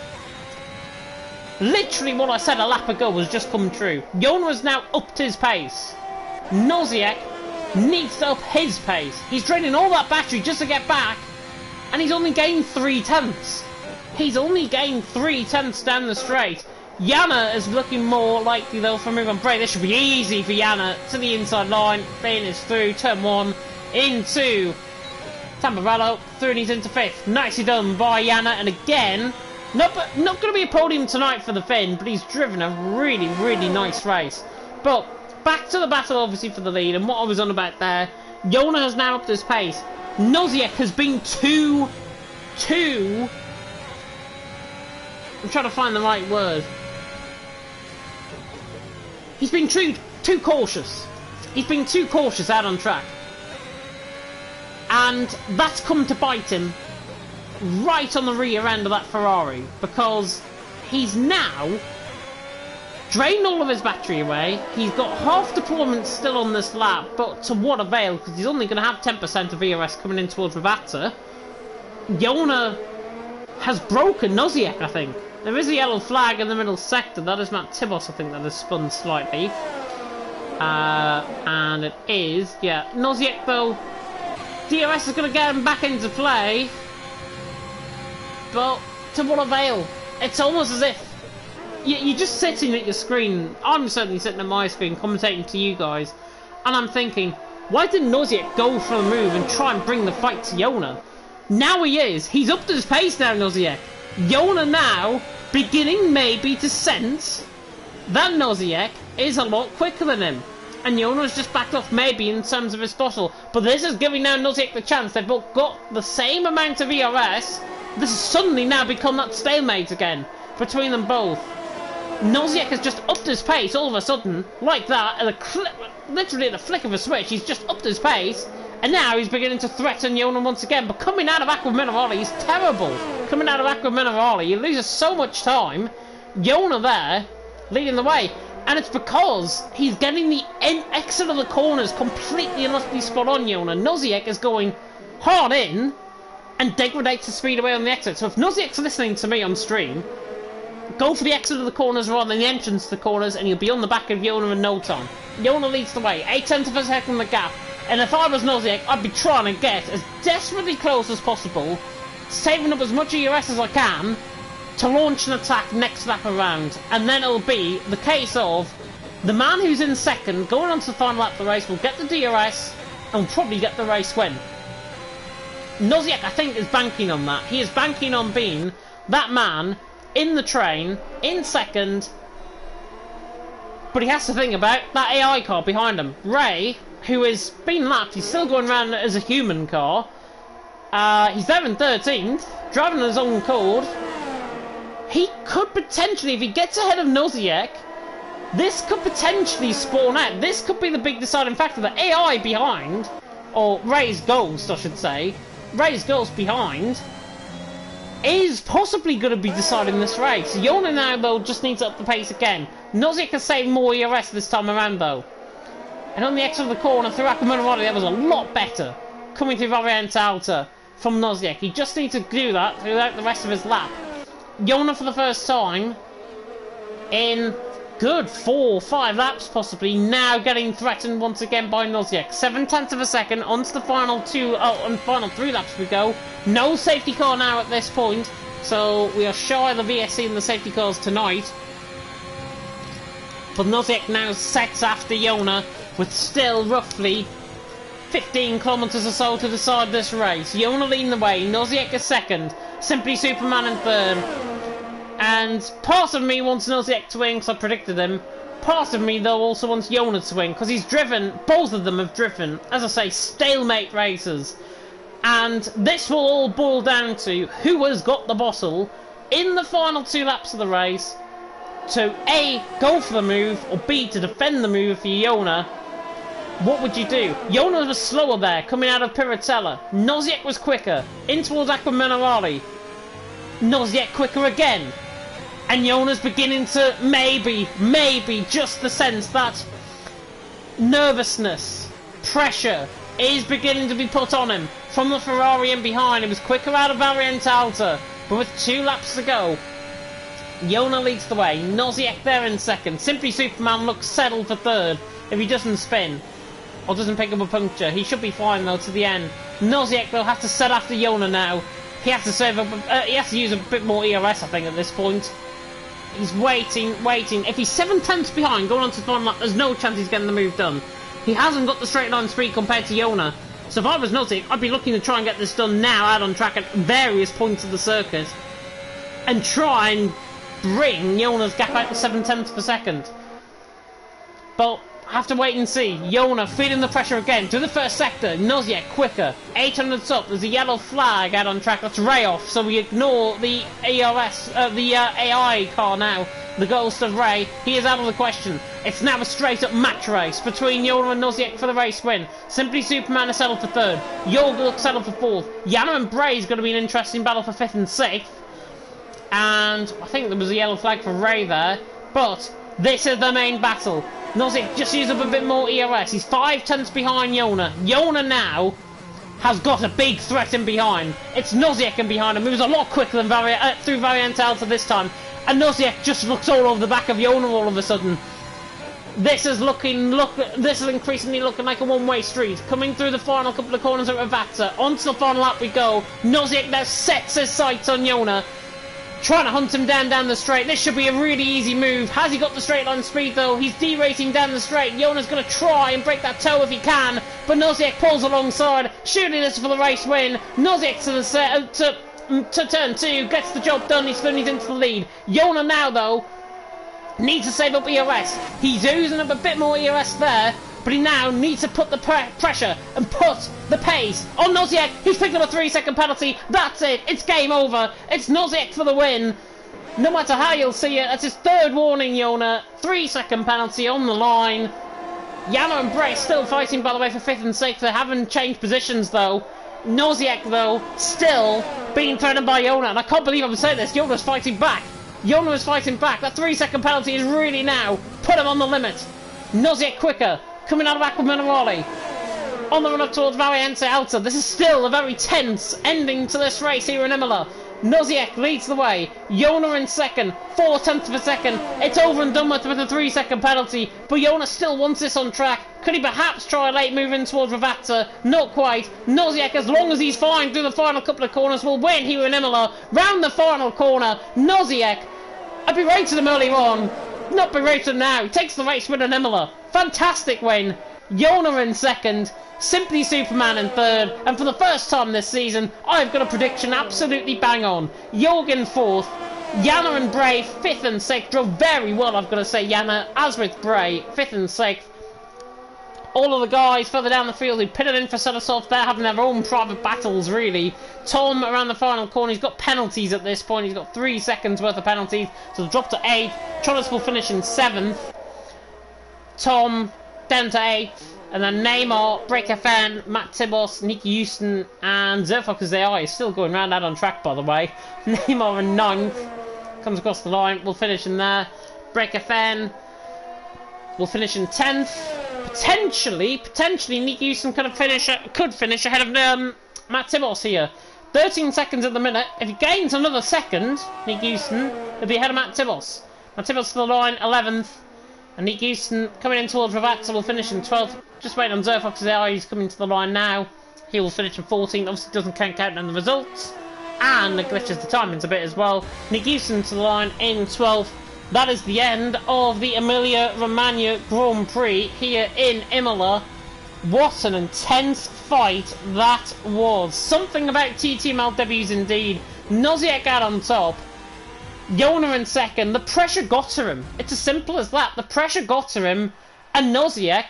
literally what I said a lap ago has just come true. Jona has now upped his pace. Noziek needs to up his pace. He's draining all that battery just to get back, and he's only gained 0.3. He's only gained 0.3 down the straight. Jana is looking more likely though for a move on Bray. This should be easy for Jana to the inside line. Finn is through, turn 1, into Tamburello, through and he's into 5th. Nicely done by Jana, and again, not going to be a podium tonight for the Finn, but he's driven a really, really nice race. But back to the battle obviously for the lead, and what I was on about there, Jona has now upped his pace. Noziek has been too... I'm trying to find the right word. He's been too cautious. He's been too cautious out on track. And that's come to bite him right on the rear end of that Ferrari, because he's now drained all of his battery away. He's got half deployment still on this lap, but to what avail, because he's only going to have 10% of ERS coming in towards Ravazza. Jona has broken Noziek, I think. There is a yellow flag in the middle sector. That is Matt Tibos, I think, that has spun slightly. And it is, yeah. Noziek, though, DRS is going to get him back into play. But to what avail? It's almost as if you're just sitting at your screen. I'm certainly sitting at my screen, commentating to you guys. And I'm thinking, why didn't Nozick go for the move and try and bring the fight to Yona? Now he is. He's upped his pace now, Nozick. Yona now beginning maybe to sense that Nozick is a lot quicker than him. And Yona's just backed off maybe in terms of his throttle. But this is giving now Nozick the chance. They've both got the same amount of ERS. This has suddenly now become that stalemate again between them both. Nozick has just upped his pace all of a sudden, like that, literally at the flick of a switch. He's just upped his pace, and now he's beginning to threaten Yona once again. But coming out of Aqua Minerale, he's terrible. Coming out of Aqua Minerale, he loses so much time. Yona there, leading the way. And it's because he's getting the exit of the corners completely and utterly spot on, Yona. Nozick is going hard in and degrades the speed away on the exit. So if Nozick's listening to me on stream, go for the exit of the corners rather than the entrance to the corners, and you'll be on the back of Yona in no time. Yona leads the way, 8/10 of a second the gap. And if I was Nozick, I'd be trying to get as desperately close as possible, saving up as much ERS as I can, to launch an attack next lap around. And then it'll be the case of the man who's in second, going on to the final lap of the race, will get the DRS and will probably get the race win. Nozick, I think, is banking on that. He is banking on being that man in the train, in second, but he has to think about that AI car behind him. Ray, who is being lapped, he's still going around as a human car. He's there in 13th, driving on his own accord. He could potentially, if he gets ahead of Nozick, this could potentially spawn out. This could be the big deciding factor. The AI behind, or Ray's ghost, I should say, Ray's ghost behind, is possibly going to be deciding this race. Yona now, though, just needs to up the pace again. Nozick has saved more ERS this time around, though. And on the exit of the corner through Aqua Minerale, that was a lot better. Coming through Variante Alta from Nozick. He just needs to do that throughout the rest of his lap. Yona, for the first time in good 4 or 5 laps, possibly, now getting threatened once again by Nozick. 7/10 of a second onto the final final 3 laps we go. No safety car now at this point, so we are shy of the VSC and the safety cars tonight. But Nozick now sets after Yona with still roughly 15 kilometres or so to decide this race. Yona leading the way, Nozick is second, Simply Superman in third. And part of me wants Nozick to win because I predicted him. Part of me, though, also wants Yona to win because he's driven, both of them have driven, as I say, stalemate races. And this will all boil down to who has got the bottle in the final 2 laps of the race to A, go for the move, or B, to defend the move for Yona. What would you do? Yona was slower there, coming out of Piratella. Nozick was quicker, in towards Aqua Minerale. Nozick quicker again. And Yona's beginning to maybe, just the sense that nervousness, pressure, is beginning to be put on him from the Ferrari in behind. He was quicker out of Variante Alta, but with 2 laps to go, Yona leads the way. Nozick there in second. Simply Superman looks settled for third if he doesn't spin or doesn't pick up a puncture. He should be fine though to the end. Nozick will have to set after Yona now. He has to save up. He has to use a bit more ERS, I think, at this point. He's waiting. If he's 7/10 behind, going on to the final lap, there's no chance he's getting the move done. He hasn't got the straight line speed compared to Yona. So if I was Nozick, I'd be looking to try and get this done now out on track at various points of the circuit. And try and bring Yona's gap out to 7/10 per second. But have to wait and see. Yona feeling the pressure again to the first sector. Nozick quicker. 800 up. There's a yellow flag out on track. That's Ray off. So we ignore the AI car now. The ghost of Ray. He is out of the question. It's now a straight up match race between Yona and Nozick for the race win. Simply Superman is settled for third. Yoga looks settled for fourth. Yana and Bray is going to be an interesting battle for 5th and 6th. And I think there was a yellow flag for Ray there. But this is the main battle. Nozick just used up a bit more ERS. He's 5/10 behind Yona. Yona now has got a big threat in behind. It's Nozick in behind him. He was a lot quicker than through Variante Alta this time. And Nozick just looks all over the back of Yona all of a sudden. This is increasingly looking like a one-way street. Coming through the final couple of corners at Ravazza. Onto the final lap we go. Nozick now sets his sights on Yona. Trying to hunt him down the straight. This should be a really easy move. Has he got the straight line speed though? He's deracing down the straight. Jona's going to try and break that toe if he can, but Noziek pulls alongside. Shooting this for the race win. Noziek to the set to turn 2, gets the job done. He's into the lead. Jona now though needs to save up ERS. He's oozing up a bit more ERS there, but he now needs to put the pressure and put the pace on Noziek. He's picked up a 3-second penalty. That's it. It's game over. It's Noziek for the win. No matter how you'll see it, that's his 3rd warning, Jona. 3-second penalty on the line. Jana and Bray still fighting, by the way, for 5th and 6th. They haven't changed positions, though. Noziek, though, still being threatened by Jona. And I can't believe I'm saying this. Jona's fighting back. Jona is fighting back. That 3-second penalty is really now put him on the limit. Noziek quicker. Coming out of back with Minerali. On the run up towards Variante Alta. This is still a very tense ending to this race here in Imola. Noziek leads the way. Jona in 2nd. 4/10 of a second. It's over and done with a 3-second penalty. But Jona still wants this on track. Could he perhaps try a late move in towards Ravazza? Not quite. Noziek, as long as he's fine through the final couple of corners, will win here in Imola. Round the final corner. Noziek. I'd be rated him earlier on. Not berated now. He takes the race win in Imola. Fantastic win. Jona in 2nd. Simply Superman in 3rd. And for the first time this season, I've got a prediction absolutely bang on. Jorgen 4th. Jana and Bray 5th and 6th. Drove very well, I've got to say, Jana, as with Bray, 5th and 6th. All of the guys further down the field who pitted in for Sedasov, they're having their own private battles, really. Tom around the final corner, he's got penalties at this point. He's got 3 seconds worth of penalties, so drop to 8th. Cholas will finish in 7th. Tom down to 8th. And then Neymar, Breaker Fan, Matt Tibos, Nicky Houston, and Zerfox AI is still going round out on track, by the way. Neymar in 9th. Comes across the line, will finish in there. Breaker Fan will finish in 10th. Potentially, Nicky Houston could finish ahead of Matt Tibos here. 13 seconds at the minute. If he gains another second, Nicky Houston, he'll be ahead of Matt Tibos. Matt Tibos to the line, 11th. And Nicky Houston coming in towards Ravazza will finish in 12th. Just waiting on Zerfox's AI, he's coming to the line now. He will finish in 14th. Obviously doesn't count on the results. And it glitches the timings a bit as well. Nicky Houston to the line in 12th. That is the end of the Emilia Romagna Grand Prix here in Imola. What an intense fight that was. Something about TTML debuts indeed. Noziek out on top. Jona in 2nd. The pressure got to him. It's as simple as that. The pressure got to him. And Noziek,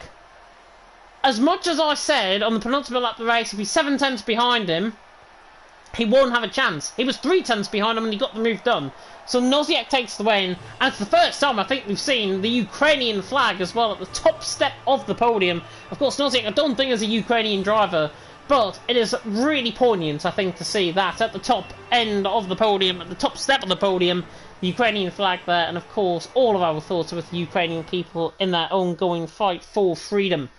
as much as I said on the penultimate lap of the race, if he's 7/10 behind him, he won't have a chance. He was 3/10 behind him and he got the move done. So Noziek takes the win, and it's the first time I think we've seen the Ukrainian flag as well at the top step of the podium. Of course, Noziek I don't think is a Ukrainian driver, but it is really poignant, I think, to see that at the top end of the podium, at the top step of the podium, the Ukrainian flag there, and of course all of our thoughts are with the Ukrainian people in their ongoing fight for freedom.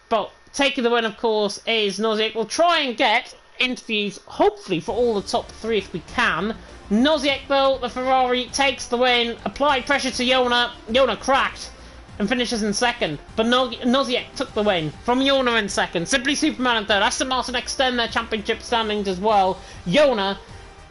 But taking the win, of course, is Noziek. We'll try and get interviews, hopefully, for all the top 3 if we can. Noziek, though, the Ferrari, takes the win, applied pressure to Jona. Jona cracked and finishes in 2nd. But Noziek took the win from Jona in 2nd. Simply Superman in 3rd. Aston Martin extend their championship standings as well. Jona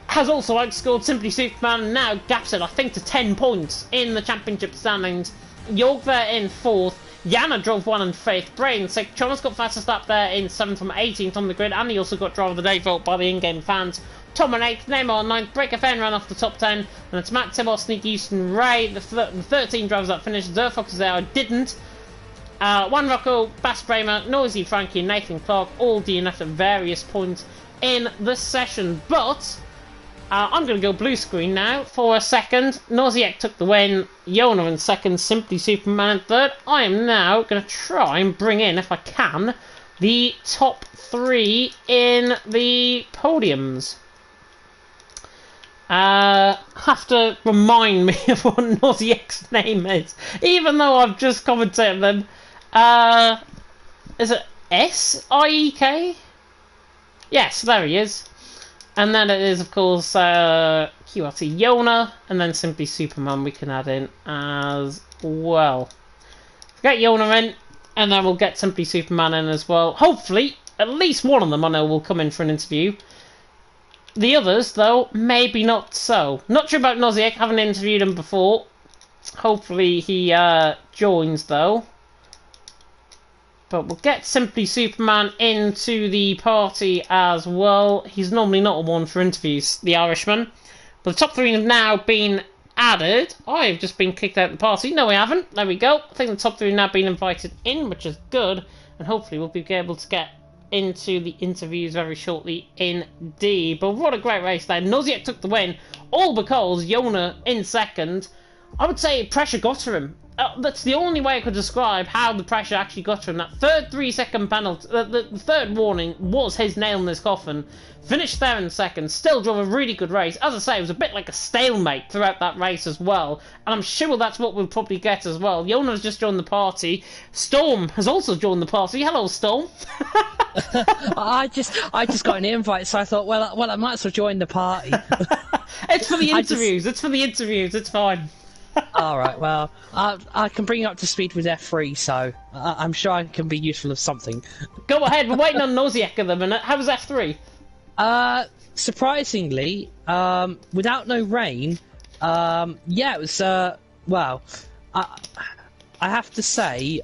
has also outscored Simply Superman and now gaps it, I think, to 10 points in the championship standings. Jorg there in 4th. Jana drove 1 in 5th. Bray in 6th. Chona's got fastest lap there in 7th from 18th on the grid. And he also got driver of the day vote by the in-game fans. Tom in 8th, Neymar in 9th, Breaker Fen ran off the top 10, and it's Matt Tibos, Nicky Houston, Ray, the 13 drivers that finished. Zerfox is there, I didn't. Juan Rocco, Bass Bramer, Noisy Frankie, Nathan Clark, all DNF at various points in the session. But I'm going to go blue screen now for a second. Noziek took the win, Jona in 2nd, Simply Superman in 3rd. I am now going to try and bring in, if I can, the top 3 in the podiums. Have to remind me of what Noziek's name is, even though I've just commentated them. Is it S-I-E-K? Yes, there he is. And then it is, of course, QRT Jona, and then Simply Superman we can add in as well. Get Jona in, and then we'll get Simply Superman in as well. Hopefully, at least one of them I know will come in for an interview. The others, though, maybe not so. Not sure about Noziek, haven't interviewed him before. Hopefully he joins, though. But we'll get Simply Superman into the party as well. He's normally not a one for interviews, the Irishman. But the top 3 have now been added. I've just been kicked out of the party. No, we haven't. There we go. I think the top 3 have now been invited in, which is good. And hopefully we'll be able to get into the interviews very shortly indeed. But what a great race there. Noziek took the win, all because Yona in second. I would say pressure got to him. That's the only way I could describe how the pressure actually got to him. That third 3-second penalty, the third warning was his nail in his coffin. Finished there in second, still drove a really good race. As I say, it was a bit like a stalemate throughout that race as well. And I'm sure that's what we'll probably get as well. Yona has just joined the party. Storm has also joined the party. Hello, Storm. I just got an invite, so I thought, well, I might as well join the party. It's for the interviews. It's for the interviews. It's fine. Alright, well, I can bring you up to speed with F3, so I'm sure I can be useful of something. Go ahead, we're waiting on Noziek at the minute. How was F3? Surprisingly, without no rain, yeah, it was, well, I have to say,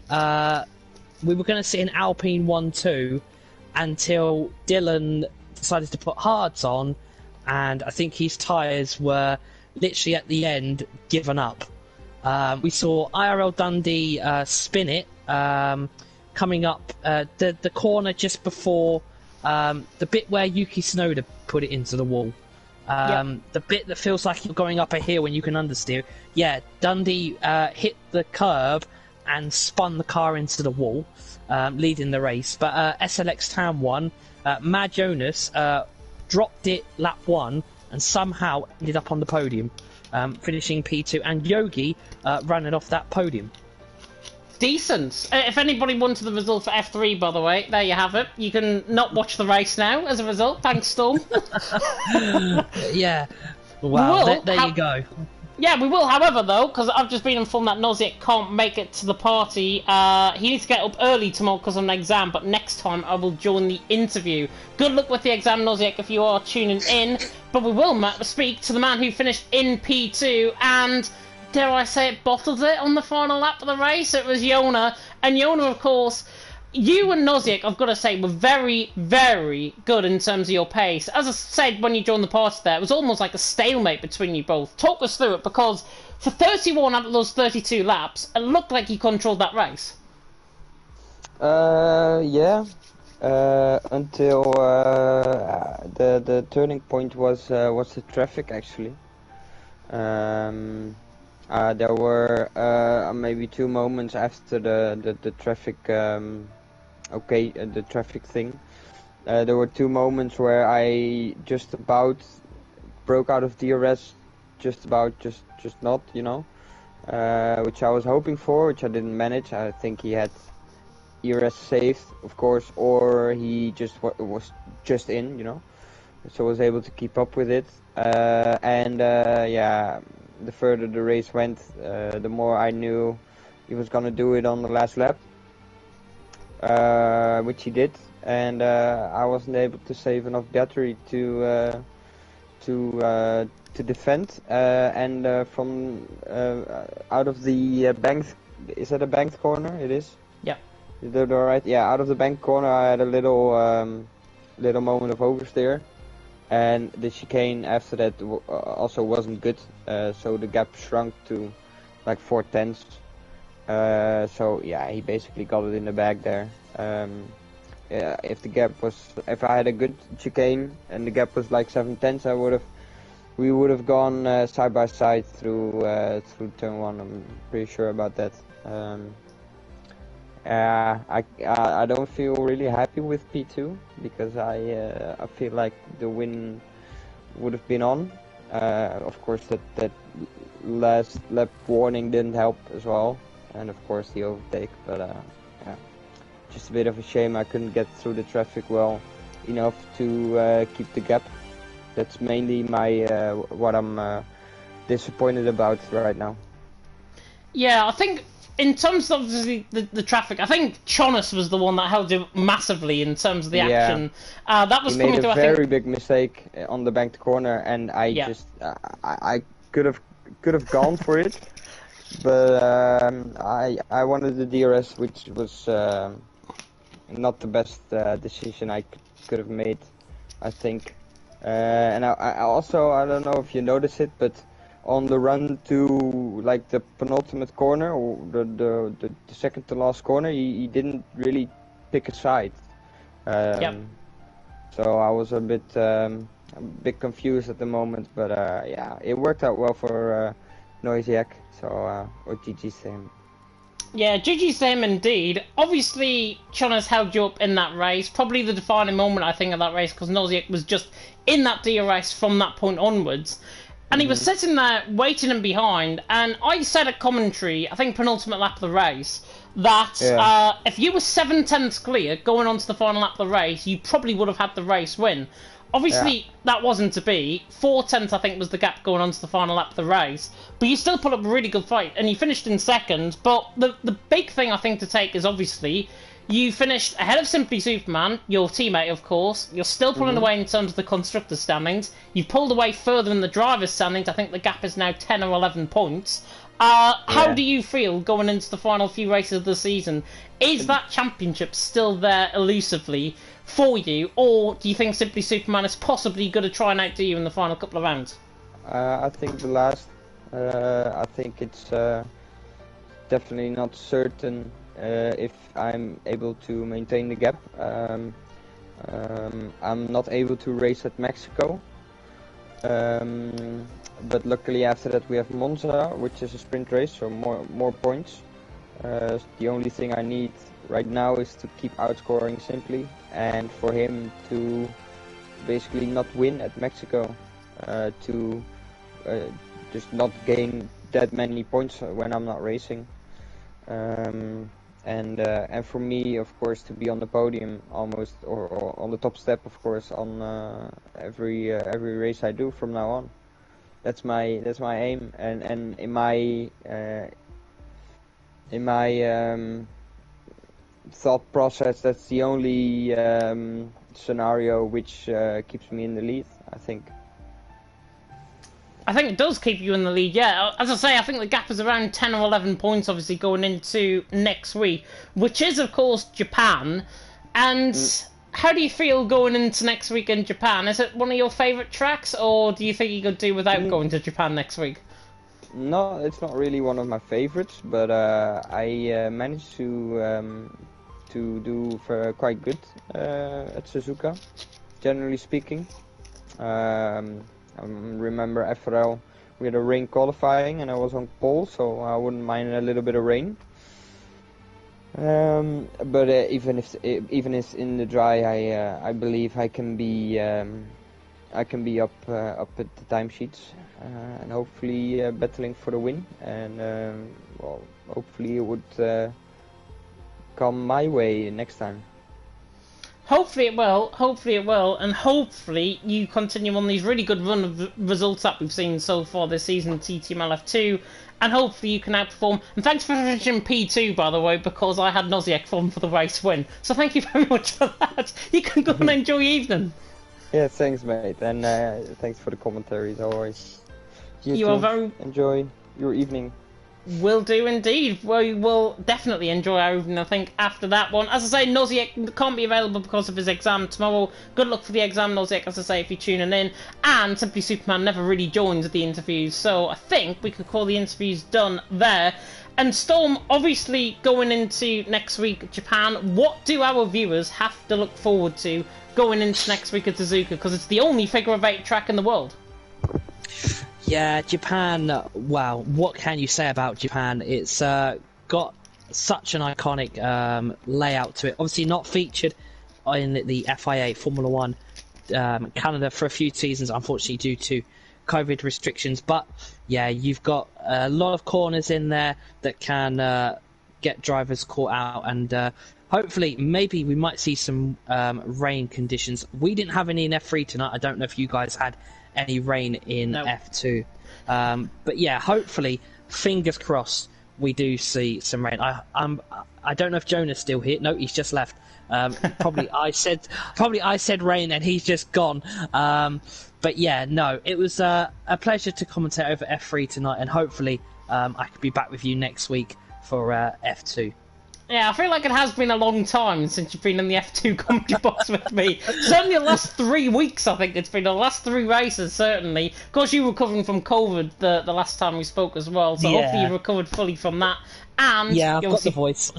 we were going to sit in Alpine 1-2 until Dylan decided to put hards on, and I think his tyres were literally at the end given up. We saw IRL Dundee spin it coming up the corner just before the bit where Yuki Tsunoda put it into the wall. Yep. The bit that feels like you're going up a hill when you can understeer. Yeah, Dundee hit the curb and spun the car into the wall, leading the race. But SLX Town won. Mad Jonas dropped it lap 1 and somehow ended up on the podium, finishing P2, and Yogi ran it off that podium. Decent. If anybody wanted the result for F3, by the way, there you have it. You can not watch the race now as a result. Thanks, Storm. Yeah. Well, there you go. Yeah, we will, however, though, because I've just been informed that Noziek can't make it to the party. He needs to get up early tomorrow because of an exam, but next time I will join the interview. Good luck with the exam, Noziek, if you are tuning in. But we will speak to the man who finished in P2 and, dare I say it, bottled it on the final lap of the race. It was Yona. And Yona, of course, you and Noziek, I've got to say, were very, very good in terms of your pace. As I said when you joined the party there, it was almost like a stalemate between you both. Talk us through it, because for 31 out of those 32 laps, it looked like you controlled that race. Yeah. Until the turning point was the traffic, actually. There were maybe 2 moments after the traffic. The traffic thing. There were 2 moments where I just about broke out of DRS, just not, you know, which I was hoping for, which I didn't manage. I think he had ERS saved, of course, or he just was just in, you know, so I was able to keep up with it. Yeah, the further the race went, the more I knew he was gonna do it on the last lap. Which he did, and I wasn't able to save enough battery to defend. From out of the banked, is that a banked corner? It is. Yeah. Is that all right? Yeah. Out of the banked corner, I had a little moment of oversteer, and the chicane after that also wasn't good. So the gap shrunk to like 4/10. So yeah, he basically got it in the bag there. Yeah, if I had a good chicane and the gap was like 7/10, we would have gone side by side through turn 1. I'm pretty sure about that. I don't feel really happy with P2 because I feel like the win would have been on. Of course, that last lap warning didn't help as well. And of course the overtake, but yeah, just a bit of a shame I couldn't get through the traffic well enough to keep the gap. That's mainly my what I'm disappointed about right now. Yeah, I think in terms of the traffic, I think Chonas was the one that held you massively in terms of the action. That was he coming made to, a I think, very big mistake on the banked corner, and I could have gone for it, but I wanted the DRS, which was not the best decision I could have made, I think. And I also, I don't know if you noticed it, but on the run to like the penultimate corner, or the second to last corner, he didn't really pick a side. So I was a bit confused at the moment, but yeah, it worked out well for Noisiak, so or GG's to him. Yeah, GG's to him indeed. Obviously, Chonas held you up in that race. Probably the defining moment, I think, of that race, because Noziak was just in that DRS from that point onwards. And he was sitting there, waiting and behind, and I said at commentary, I think penultimate lap of the race, that if you were 7/10 clear going on to the final lap of the race, you probably would have had the race win. Obviously, that wasn't to be. 4/10, I think, was the gap going on to the final lap of the race. But you still put up a really good fight, and you finished in second. But the big thing, I think, to take is, obviously, you finished ahead of Simply Superman, your teammate, of course. You're still pulling away in terms of the constructors' standings. You've pulled away further in the drivers' standings. I think the gap is now 10 or 11 points. How do you feel going into the final few races of the season? Is that championship still there elusively for you, or do you think Simply Superman is possibly going to try and outdo you in the final couple of rounds? I think the last. I think it's definitely not certain if I'm able to maintain the gap. I'm not able to race at Mexico. But luckily after that we have Monza, which is a sprint race, so more points. The only thing I need right now is to keep outscoring Simply, and for him to basically not win at Mexico, to just not gain that many points when I'm not racing. And for me, of course, to be on the podium almost, or on the top step, of course, on every race I do from now on. That's my aim, and in my thought process, that's the only scenario which keeps me in the lead, I think. I think it does keep you in the lead, yeah. As I say, I think the gap is around 10 or 11 points, obviously, going into next week, which is, of course, Japan. And how do you feel going into next week in Japan? Is it one of your favourite tracks, or do you think you could do without going to Japan next week? No, it's not really one of my favourites, but I managed to do quite good at Suzuka, generally speaking. I remember FRL, we had a rain qualifying and I was on pole, so I wouldn't mind a little bit of rain. But even if in the dry, I believe I can be up at the timesheets and hopefully battling for the win. And well, hopefully it would come my way next time. Hopefully it will, and hopefully you continue on these really good run of results that we've seen so far this season, TTML F2, and hopefully you can outperform. And thanks for finishing P2, by the way, because I had Noziak form for the race win. So thank you very much for that. You can go and enjoy your evening. Yeah, thanks, mate, and thanks for the commentaries always. You are very... Enjoy your evening. Will do indeed. We will definitely enjoy our evening, I think, after that one. As I say, Noziak can't be available because of his exam tomorrow. Good luck for the exam, Noziak, as I say, if you're tuning in. And Simply Superman never really joins the interviews, so I think we could call the interviews done there. And Storm, obviously going into next week, Japan, what do our viewers have to look forward to going into next week at Suzuka? Because it's the only figure of 8 track in the world. Yeah, Japan, wow, what can you say about Japan? It's got such an iconic layout to it. Obviously not featured in the FIA Formula 1 Canada for a few seasons, unfortunately, due to COVID restrictions. But, yeah, you've got a lot of corners in there that can get drivers caught out. And hopefully, maybe we might see some rain conditions. We didn't have any in F3 tonight. I don't know if you guys had any rain in F2. But yeah, hopefully, fingers crossed, we do see some rain. I don't know if Jonah's still here. No, he's just left. Probably I said rain and he's just gone. But yeah, no, it was a pleasure to commentate over F3 tonight, and hopefully I could be back with you next week for F2. Yeah, I feel like it has been a long time since you've been in the F2 commentary box with me. Certainly the last 3 weeks, I think it's been the last 3 races, certainly. Of course, you were recovering from COVID the last time we spoke as well, so hopefully you recovered fully from that. And yeah, I've got the voice.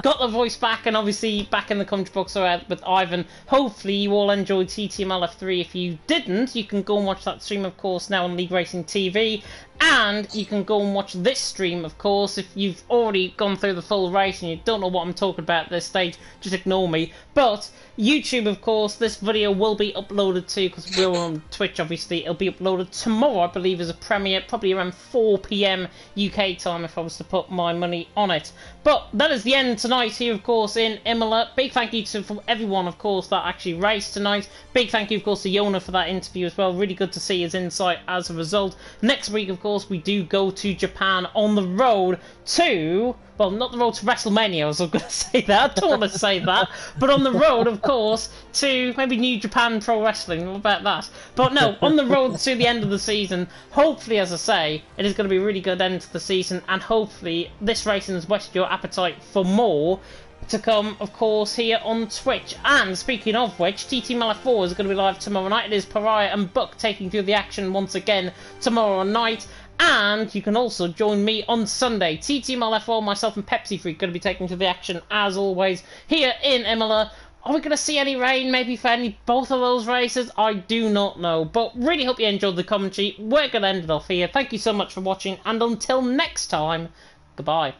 Got the voice back, and obviously back in the commentary box with Ivan. Hopefully you all enjoyed TTML F3. If you didn't, you can go and watch that stream, of course, now on League Racing TV. And you can go and watch this stream, of course, if you've already gone through the full race and you don't know what I'm talking about at this stage, just ignore me. But YouTube, of course, this video will be uploaded to, because we're on Twitch, obviously. It'll be uploaded tomorrow, I believe, as a premiere, probably around 4 PM UK time, if I was to put my money on it. But that is the end tonight here, of course, in Imola. Big thank you to everyone, of course, that actually raced tonight. Big thank you, of course, to Yona for that interview as well. Really good to see his insight as a result. Next week, of course, we do go to Japan on the road to... Well, not the road to WrestleMania, I was going to say that. I don't want to say that. But on the road, of course, to maybe New Japan Pro Wrestling. What about that? But no, on the road to the end of the season. Hopefully, as I say, it is going to be a really good end to the season. And hopefully, this racing has whetted your appetite for more to come, of course, here on Twitch. And speaking of which, TTML F4 is going to be live tomorrow night. It is Pariah and Buck taking through the action once again tomorrow night. And you can also join me on Sunday. TTML F4, myself and Pepsi Freak going to be taking to the action as always here in Imola. Are we going to see any rain maybe for both of those races? I do not know. But really hope you enjoyed the commentary. We're going to end it off here. Thank you so much for watching. And until next time, goodbye.